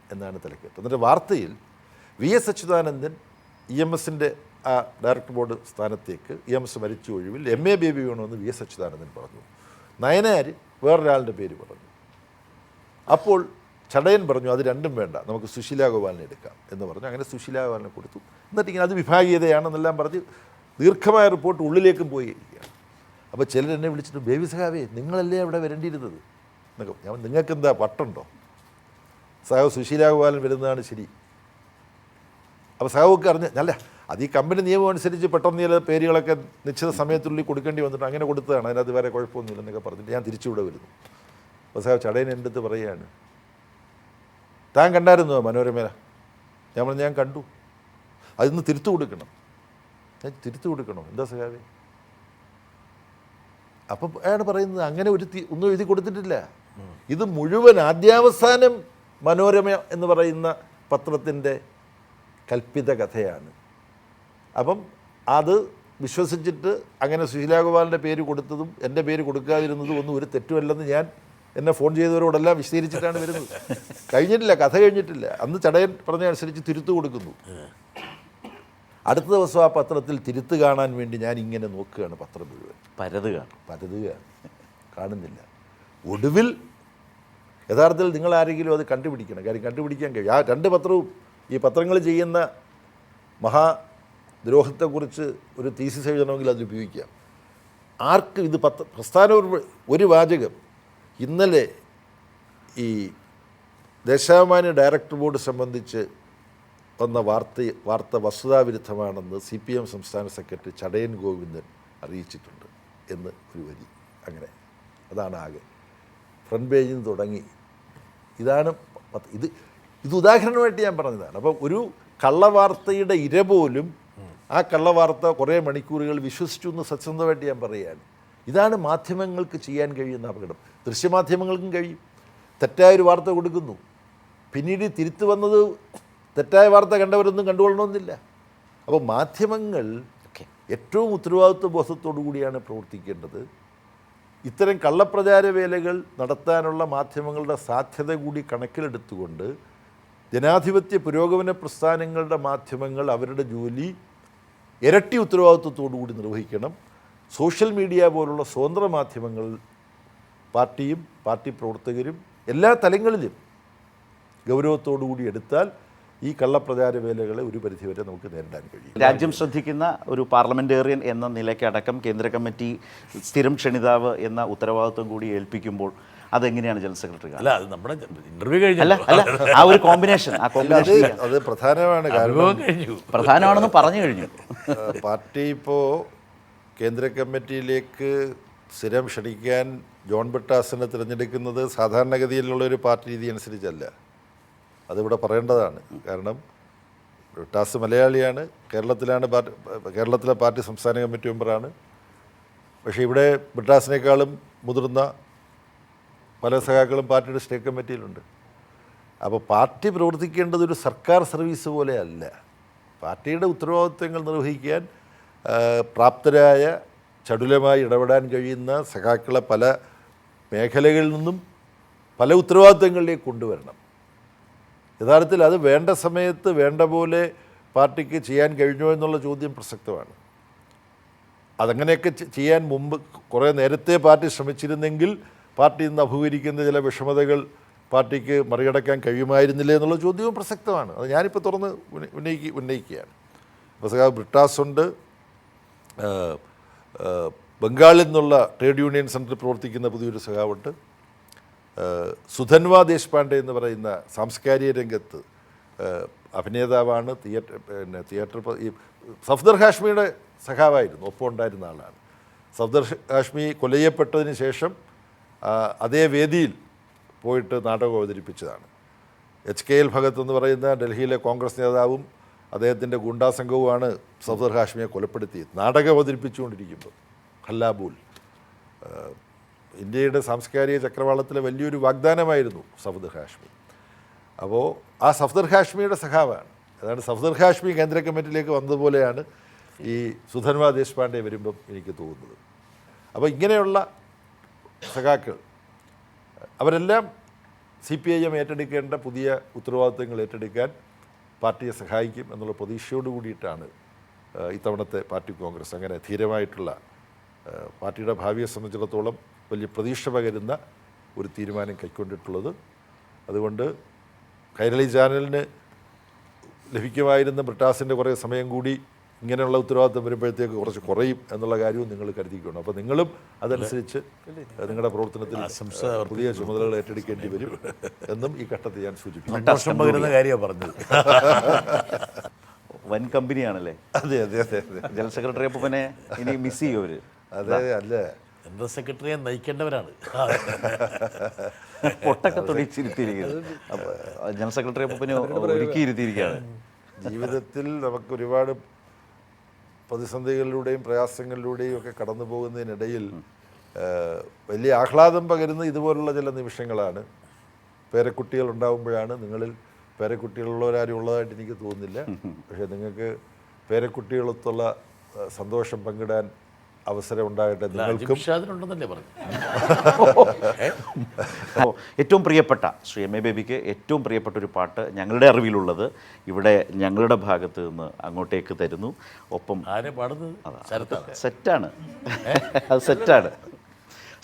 എന്നാണ് തലക്കെട്ട്. എന്നിട്ട് വാർത്തയിൽ VS അച്യുതാനന്ദൻ EMSൻ്റെ ആ ഡയറക്ടർ ബോർഡ് സ്ഥാനത്തേക്ക് EMS മരിച്ച ഒഴിവിൽ MA ബേബി വേണമെന്ന് VS അച്യുതാനന്ദൻ പറഞ്ഞു. നയനാർ വേറൊരാളുടെ പേര് പറഞ്ഞു. അപ്പോൾ ചടയൻ പറഞ്ഞു അത് രണ്ടും വേണ്ട, നമുക്ക് സുശീല ഗോപാലിനെ എടുക്കാം എന്ന് പറഞ്ഞു. അങ്ങനെ സുശീല ഗോപാലിനെ കൊടുത്തു. എന്നിട്ട് ഇങ്ങനെ അത് വിഭാഗീയതയാണെന്നെല്ലാം പറഞ്ഞ് ദീർഘമായ റിപ്പോർട്ട് ഉള്ളിലേക്കും പോയി ഇരിക്കുകയാണ്. അപ്പോൾ ചിലർ എന്നെ വിളിച്ചിട്ട്, ബേബി സഖാവേ നിങ്ങളല്ലേ അവിടെ വരേണ്ടിയിരുന്നത് എന്നൊക്കെ. ഞാൻ നിങ്ങൾക്ക് എന്താ പട്ടുണ്ടോ, സഹാവ് സുശീല ഗോപാലൻ വരുന്നതാണ് ശരി. അപ്പോൾ സഹാവൊക്കെ അറിഞ്ഞ് അല്ല, അത് ഈ കമ്പനി നിയമം അനുസരിച്ച് പെട്ടെന്ന് ചില പേരുകളൊക്കെ നിശ്ചിത സമയത്തുള്ളിൽ കൊടുക്കേണ്ടി വന്നിട്ട് അങ്ങനെ കൊടുത്തതാണ്, അതിനകത്ത് വേറെ കുഴപ്പമൊന്നുമില്ലെന്നൊക്കെ പറഞ്ഞിട്ട് ഞാൻ തിരിച്ചുകൂടെ വരുന്നു. അപ്പോൾ സഹാവ് ചടയൻ എൻ്റെ അടുത്ത് പറയുകയാണ്, താൻ കണ്ടായിരുന്നോ മനോരമ? ഞാൻ പറഞ്ഞു ഞാൻ കണ്ടു, അതിന്ന് തിരുത്തു കൊടുക്കണം. ഞാൻ തിരുത്തു കൊടുക്കണോ? എന്താ സഹാവേ? അപ്പം അയാൾ പറയുന്നത് അങ്ങനെ ഒന്നും എഴുതി കൊടുത്തിട്ടില്ല, ഇത് മുഴുവൻ ആദ്യാവസാനം മനോരമ എന്ന് പറയുന്ന പത്രത്തിൻ്റെ കൽപ്പിത കഥയാണ്. അപ്പം അത് വിശ്വസിച്ചിട്ട് അങ്ങനെ സുശീല ഗോപാലിൻ്റെ പേര് കൊടുത്തതും എൻ്റെ പേര് കൊടുക്കാതിരുന്നതും ഒന്നും ഒരു തെറ്റുമല്ലെന്ന് ഞാൻ എന്നെ ഫോൺ ചെയ്തവരോടെല്ലാം വിശദീകരിച്ചിട്ടാണ് വരുന്നത്. കഴിഞ്ഞിട്ടില്ല, കഥ കഴിഞ്ഞിട്ടില്ല. അന്ന് ചടയൻ പറഞ്ഞ അനുസരിച്ച് തിരുത്തു കൊടുക്കുന്നു. അടുത്ത ദിവസം ആ പത്രത്തിൽ തിരുത്ത് കാണാൻ വേണ്ടി ഞാൻ ഇങ്ങനെ നോക്കുകയാണ്, പത്രം മുഴുവൻ പരതുകയാണ്, കാണുന്നില്ല. ഒടുവിൽ യഥാർത്ഥത്തിൽ നിങ്ങൾ ആരെങ്കിലും അത് കണ്ടുപിടിക്കണം. കാര്യം കണ്ടുപിടിക്കാൻ കഴിയും. ആ രണ്ട് പത്രവും ഈ പത്രങ്ങൾ ചെയ്യുന്ന മഹാദ്രോഹത്തെക്കുറിച്ച് ഒരു തീസിസ് എഴുതണമെങ്കിൽ അത് ഉപയോഗിക്കാം. ആർക്ക് ഇത് പ്രസ്ഥാനം ഒരു വാചകം, ഇന്നലെ ഈ ദേശാഭിമാനി ഡയറക്ടർ ബോർഡ് സംബന്ധിച്ച് വന്ന വാർത്ത വസ്തുതാവിരുദ്ധമാണെന്ന് CPM സംസ്ഥാന സെക്രട്ടറി ചടയൻ ഗോവിന്ദൻ അറിയിച്ചിട്ടുണ്ട് എന്ന് ഒരു വരി. അങ്ങനെ അതാണ് ആകെ ഫ്രണ്ട് പേജിൽ നിന്ന് തുടങ്ങി. ഇതാണ് ഇത് ഉദാഹരണമായിട്ട് ഞാൻ പറഞ്ഞതാണ്. അപ്പോൾ ഒരു കള്ളവാർത്തയുടെ ഇര പോലും ആ കള്ളവാർത്ത കുറേ മണിക്കൂറുകൾ വിശ്വസിച്ചു എന്ന് സത്യസന്ധമായിട്ട് ഞാൻ പറയുകയാണ്. ഇതാണ് മാധ്യമങ്ങൾക്ക് ചെയ്യാൻ കഴിയുന്ന അപകടം. ദൃശ്യമാധ്യമങ്ങൾക്കും കഴിയും. തെറ്റായൊരു വാർത്ത കൊടുക്കുന്നു, പിന്നീട് തിരുത്തു വന്നത് തെറ്റായ വാർത്ത കണ്ടവരൊന്നും കണ്ടുകൊള്ളണമെന്നില്ല. അപ്പോൾ മാധ്യമങ്ങൾ ഏറ്റവും ഉത്തരവാദിത്വ ബോധത്തോടു കൂടിയാണ് പ്രവർത്തിക്കേണ്ടത്. ഇത്തരം കള്ളപ്രചാര വേലകൾ നടത്താനുള്ള മാധ്യമങ്ങളുടെ സാധ്യത കൂടി കണക്കിലെടുത്തുകൊണ്ട് ജനാധിപത്യ പുരോഗമന പ്രസ്ഥാനങ്ങളുടെ മാധ്യമങ്ങൾ അവരുടെ ജോലി ഇരട്ടി ഉത്തരവാദിത്വത്തോടു കൂടി നിർവഹിക്കണം. സോഷ്യൽ മീഡിയ പോലുള്ള സ്വതന്ത്ര മാധ്യമങ്ങൾ പാർട്ടിയും പാർട്ടി പ്രവർത്തകരും എല്ലാ തലങ്ങളിലും ഗൗരവത്തോടു കൂടി എടുത്താൽ ഈ കള്ളപ്രചാര വേലകളെ ഒരു പരിധിവരെ നമുക്ക് നേരിടാൻ കഴിയും. രാജ്യം ശ്രദ്ധിക്കുന്ന ഒരു പാർലമെൻറ്റേറിയൻ എന്ന നിലയ്ക്കടക്കം കേന്ദ്ര കമ്മിറ്റി സ്ഥിരം ക്ഷണിതാവ് എന്ന ഉത്തരവാദിത്വം കൂടി ഏൽപ്പിക്കുമ്പോൾ അതെങ്ങനെയാണ് ജനറൽ സെക്രട്ടറി? അല്ല, അത് നമ്മുടെ ഇന്റർവ്യൂ കഴിഞ്ഞു. അല്ല ആ ഒരു കോമ്പിനേഷൻ അത് പ്രധാനമാണ്. പ്രധാനമാണെന്ന് പറഞ്ഞു കഴിഞ്ഞു. പാർട്ടി ഇപ്പോൾ കേന്ദ്ര കമ്മിറ്റിയിലേക്ക് സ്ഥിരം ക്ഷണിക്കാൻ ജോൺ ബ്രിട്ടാസിനെ തിരഞ്ഞെടുക്കുന്നത് സാധാരണഗതിയിലുള്ളൊരു പാർട്ടി രീതി അനുസരിച്ചല്ല. അതിവിടെ പറയേണ്ടതാണ്. കാരണം ബ്രിട്ടാസ് മലയാളിയാണ്, കേരളത്തിലെ പാർട്ടി സംസ്ഥാന കമ്മിറ്റി മെമ്പറാണ്. പക്ഷേ ഇവിടെ ബ്രിട്ടാസിനേക്കാളും മുതിർന്ന പല സഖാക്കളും പാർട്ടിയുടെ സ്റ്റേറ്റ് കമ്മിറ്റിയിലുണ്ട്. അപ്പോൾ പാർട്ടി പ്രവർത്തിക്കേണ്ടത് ഒരു സർക്കാർ സർവീസ് പോലെയല്ല. പാർട്ടിയുടെ ഉത്തരവാദിത്വങ്ങൾ നിർവഹിക്കാൻ പ്രാപ്തരായ, ചടുലമായി ഇടപെടാൻ കഴിയുന്ന സഖാക്കളെ പല മേഖലകളിൽ നിന്നും പല ഉത്തരവാദിത്വങ്ങളിലേക്ക് കൊണ്ടുവരണം. യഥാർത്ഥത്തിൽ അത് വേണ്ട സമയത്ത് വേണ്ട പോലെ പാർട്ടിക്ക് ചെയ്യാൻ കഴിഞ്ഞോ എന്നുള്ള ചോദ്യം പ്രസക്തമാണ്. അതങ്ങനെയൊക്കെ ചെയ്യാൻ മുമ്പ് കുറേ നേരത്തെ പാർട്ടി ശ്രമിച്ചിരുന്നെങ്കിൽ പാർട്ടി ഇന്ന് അഭിമുഖീകരിക്കുന്ന ചില വിഷമതകൾ പാർട്ടിക്ക് മറികടക്കാൻ കഴിയുമായിരുന്നില്ലേ എന്നുള്ള ചോദ്യവും പ്രസക്തമാണ്. അത് ഞാനിപ്പോൾ തുറന്ന് ഉന്നയിക്കുകയാണ്. അപ്പോൾ സഖാവ് ബ്രിട്ടാസുണ്ട്, ബംഗാളിൽ നിന്നുള്ള ട്രേഡ് യൂണിയൻ സെൻറ്ററിൽ പ്രവർത്തിക്കുന്ന പുതിയൊരു സഖാവുണ്ട്, സുധൻവ ദേശ്പാണ്ഡെ എന്ന് പറയുന്ന സാംസ്കാരിക രംഗത്ത് അഭിനേതാവാണ്. തിയേറ്റർ ഈ സഫ്ദർ ഹാഷ്മിയുടെ സഖാവായിരുന്നു, ഒപ്പം ഉണ്ടായിരുന്ന ആളാണ്. സഫ്ദർ ഹാഷ്മി കൊല്ലപ്പെട്ടതിന് ശേഷം അതേ വേദിയിൽ പോയിട്ട് നാടകം അവതരിപ്പിച്ചതാണ്. HKL ഭഗത് എന്ന് പറയുന്ന ഡൽഹിയിലെ കോൺഗ്രസ് നേതാവും അദ്ദേഹത്തിൻ്റെ ഗുണ്ടാസംഘവുമാണ് സഫ്ദർ ഹാഷ്മിയെ കൊലപ്പെടുത്തിയത് നാടകം അവതരിപ്പിച്ചുകൊണ്ടിരിക്കുമ്പോൾ. ഹല്ലാബൂൽ ഇന്ത്യയുടെ സാംസ്കാരിക ചക്രവാളത്തിലെ വലിയൊരു വാഗ്ദാനമായിരുന്നു സഫ്ദർ ഹാഷ്മി. അപ്പോൾ ആ സഫ്ദർ ഹാഷ്മിയുടെ സഖാവാണ്. അതാണ് സഫ്ദർ ഹാഷ്മി കേന്ദ്ര കമ്മിറ്റിയിലേക്ക് വന്നതുപോലെയാണ് ഈ സുധൻവ ദേശ്പാണ്ഡെ വരുമ്പം എനിക്ക് തോന്നുന്നത്. അപ്പോൾ ഇങ്ങനെയുള്ള സഖാക്കൾ അവരെല്ലാം CPIM ഏറ്റെടുക്കേണ്ട പുതിയ ഉത്തരവാദിത്തങ്ങൾ ഏറ്റെടുക്കാൻ പാർട്ടിയെ സഹായിക്കും എന്നുള്ള പ്രതീക്ഷയോട് കൂടിയിട്ടാണ് ഇത്തവണത്തെ പാർട്ടി കോൺഗ്രസ് അങ്ങനെ ധീരമായിട്ടുള്ള പാർട്ടിയുടെ ഭാവിയെ സംബന്ധിച്ചിടത്തോളം വലിയ പ്രതീക്ഷ പകരുന്ന ഒരു തീരുമാനം കൈക്കൊണ്ടിട്ടുള്ളത്. അതുകൊണ്ട് കൈരളി ചാനലിന് ലഭിക്കുമായിരുന്ന ബ്രിട്ടാസിൻ്റെ കുറേ സമയം കൂടി ഇങ്ങനെയുള്ള ഉത്തരവാദിത്തം വരുമ്പോഴത്തേക്ക് കുറച്ച് കുറയും എന്നുള്ള കാര്യവും നിങ്ങൾ കരുതിക്കണം. അപ്പോൾ നിങ്ങളും അതനുസരിച്ച് നിങ്ങളുടെ പ്രവർത്തനത്തിൽ പുതിയ ചുമതലകൾ ഏറ്റെടുക്കേണ്ടി വരും എന്നും ഈ ഘട്ടത്തിൽ ഞാൻ സൂചിപ്പിക്കും. പകരുന്ന കാര്യമാണ് പറഞ്ഞത്. വൻ കമ്പനിയാണല്ലേ. അതെ അതെ അതെ അതെ. ജനറൽ സെക്രട്ടറി അപ്പനെ ഇനി മിസ് ചെയ്യും അവർ. അതെ അല്ല, ജനറൽ സെക്രട്ടറിയെ നയിക്കേണ്ടവരാണ്. പൊട്ടൊക്കെ തൊടിച്ചിരുത്തിയിരിക്കുന്നത്. ജനറൽ സെക്രട്ടറി അപ്പനെ ഒരുക്കിയിരുത്തിയിരിക്കുകയാണ്. ജീവിതത്തിൽ നമുക്ക് ഒരുപാട് പ്രതിസന്ധികളിലൂടെയും പ്രയാസങ്ങളിലൂടെയും ഒക്കെ കടന്നു പോകുന്നതിനിടയിൽ വലിയ ആഹ്ലാദം പകരുന്ന ഇതുപോലുള്ള ചില നിമിഷങ്ങളാണ്. പേരക്കുട്ടികൾ ഉണ്ടാകുമ്പോഴാണ്. നിങ്ങളിൽ പേരക്കുട്ടികളുള്ളവരാരും ഉള്ളതായിട്ട് എനിക്ക് തോന്നുന്നില്ല. പക്ഷേ നിങ്ങൾക്ക് പേരക്കുട്ടികളൊത്തുള്ള സന്തോഷം പങ്കിടാൻ അവസരം ഉണ്ടാകട്ടെ നിങ്ങൾക്കും. ഉണ്ടെന്നല്ലേ പറഞ്ഞു. ഏറ്റവും പ്രിയപ്പെട്ട ശ്രീ MA ബേബിക്ക് ഏറ്റവും പ്രിയപ്പെട്ട ഒരു പാട്ട് ഞങ്ങളുടെ അറിവിലുള്ളത് ഇവിടെ ഞങ്ങളുടെ ഭാഗത്ത് നിന്ന് അങ്ങോട്ടേക്ക് തരുന്നു. ഒപ്പം ആരെ പാടുന്നത്? സെറ്റാണ്, അത് സെറ്റാണ്.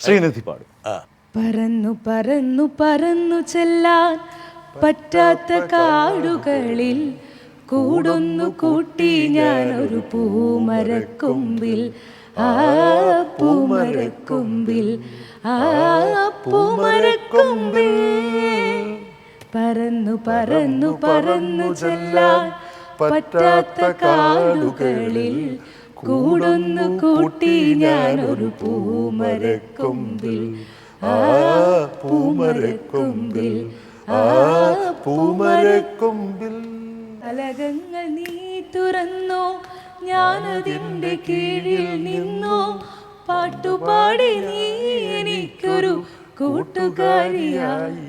ശ്രീനിധി പാടും. പറന്നു പറന്നു പറന്നു ചെല്ലാൻ പറ്റാത്ത കാടുകളിൽ കൂടൊന്നു കൂട്ടി ഞാനൊരു പൂമരക്കൊമ്പിൽ, ആ പൂമരക്കൊമ്പിൽ, ആ പൂമരക്കൊമ്പിൽ. പറന്നു പറന്നു പറന്നു ചെല്ലാൻ പറ്റാത്ത കാടുകളിൽ കൂടൊന്നു കൂട്ടി ഞാനൊരു പൂമരക്കൊമ്പിൽ, ആ പൂമരക്കൊമ്പിൽ, ആ പൂമരക്കൊമ്പിൽ. അലകങ്ങൾ നീ തുറന്നോ, ഞാനതിൻ്റെ കീഴിൽ നിന്നോ, പാട്ടുപാടി നീ എനിക്കൊരു കൂട്ടുകാരിയായി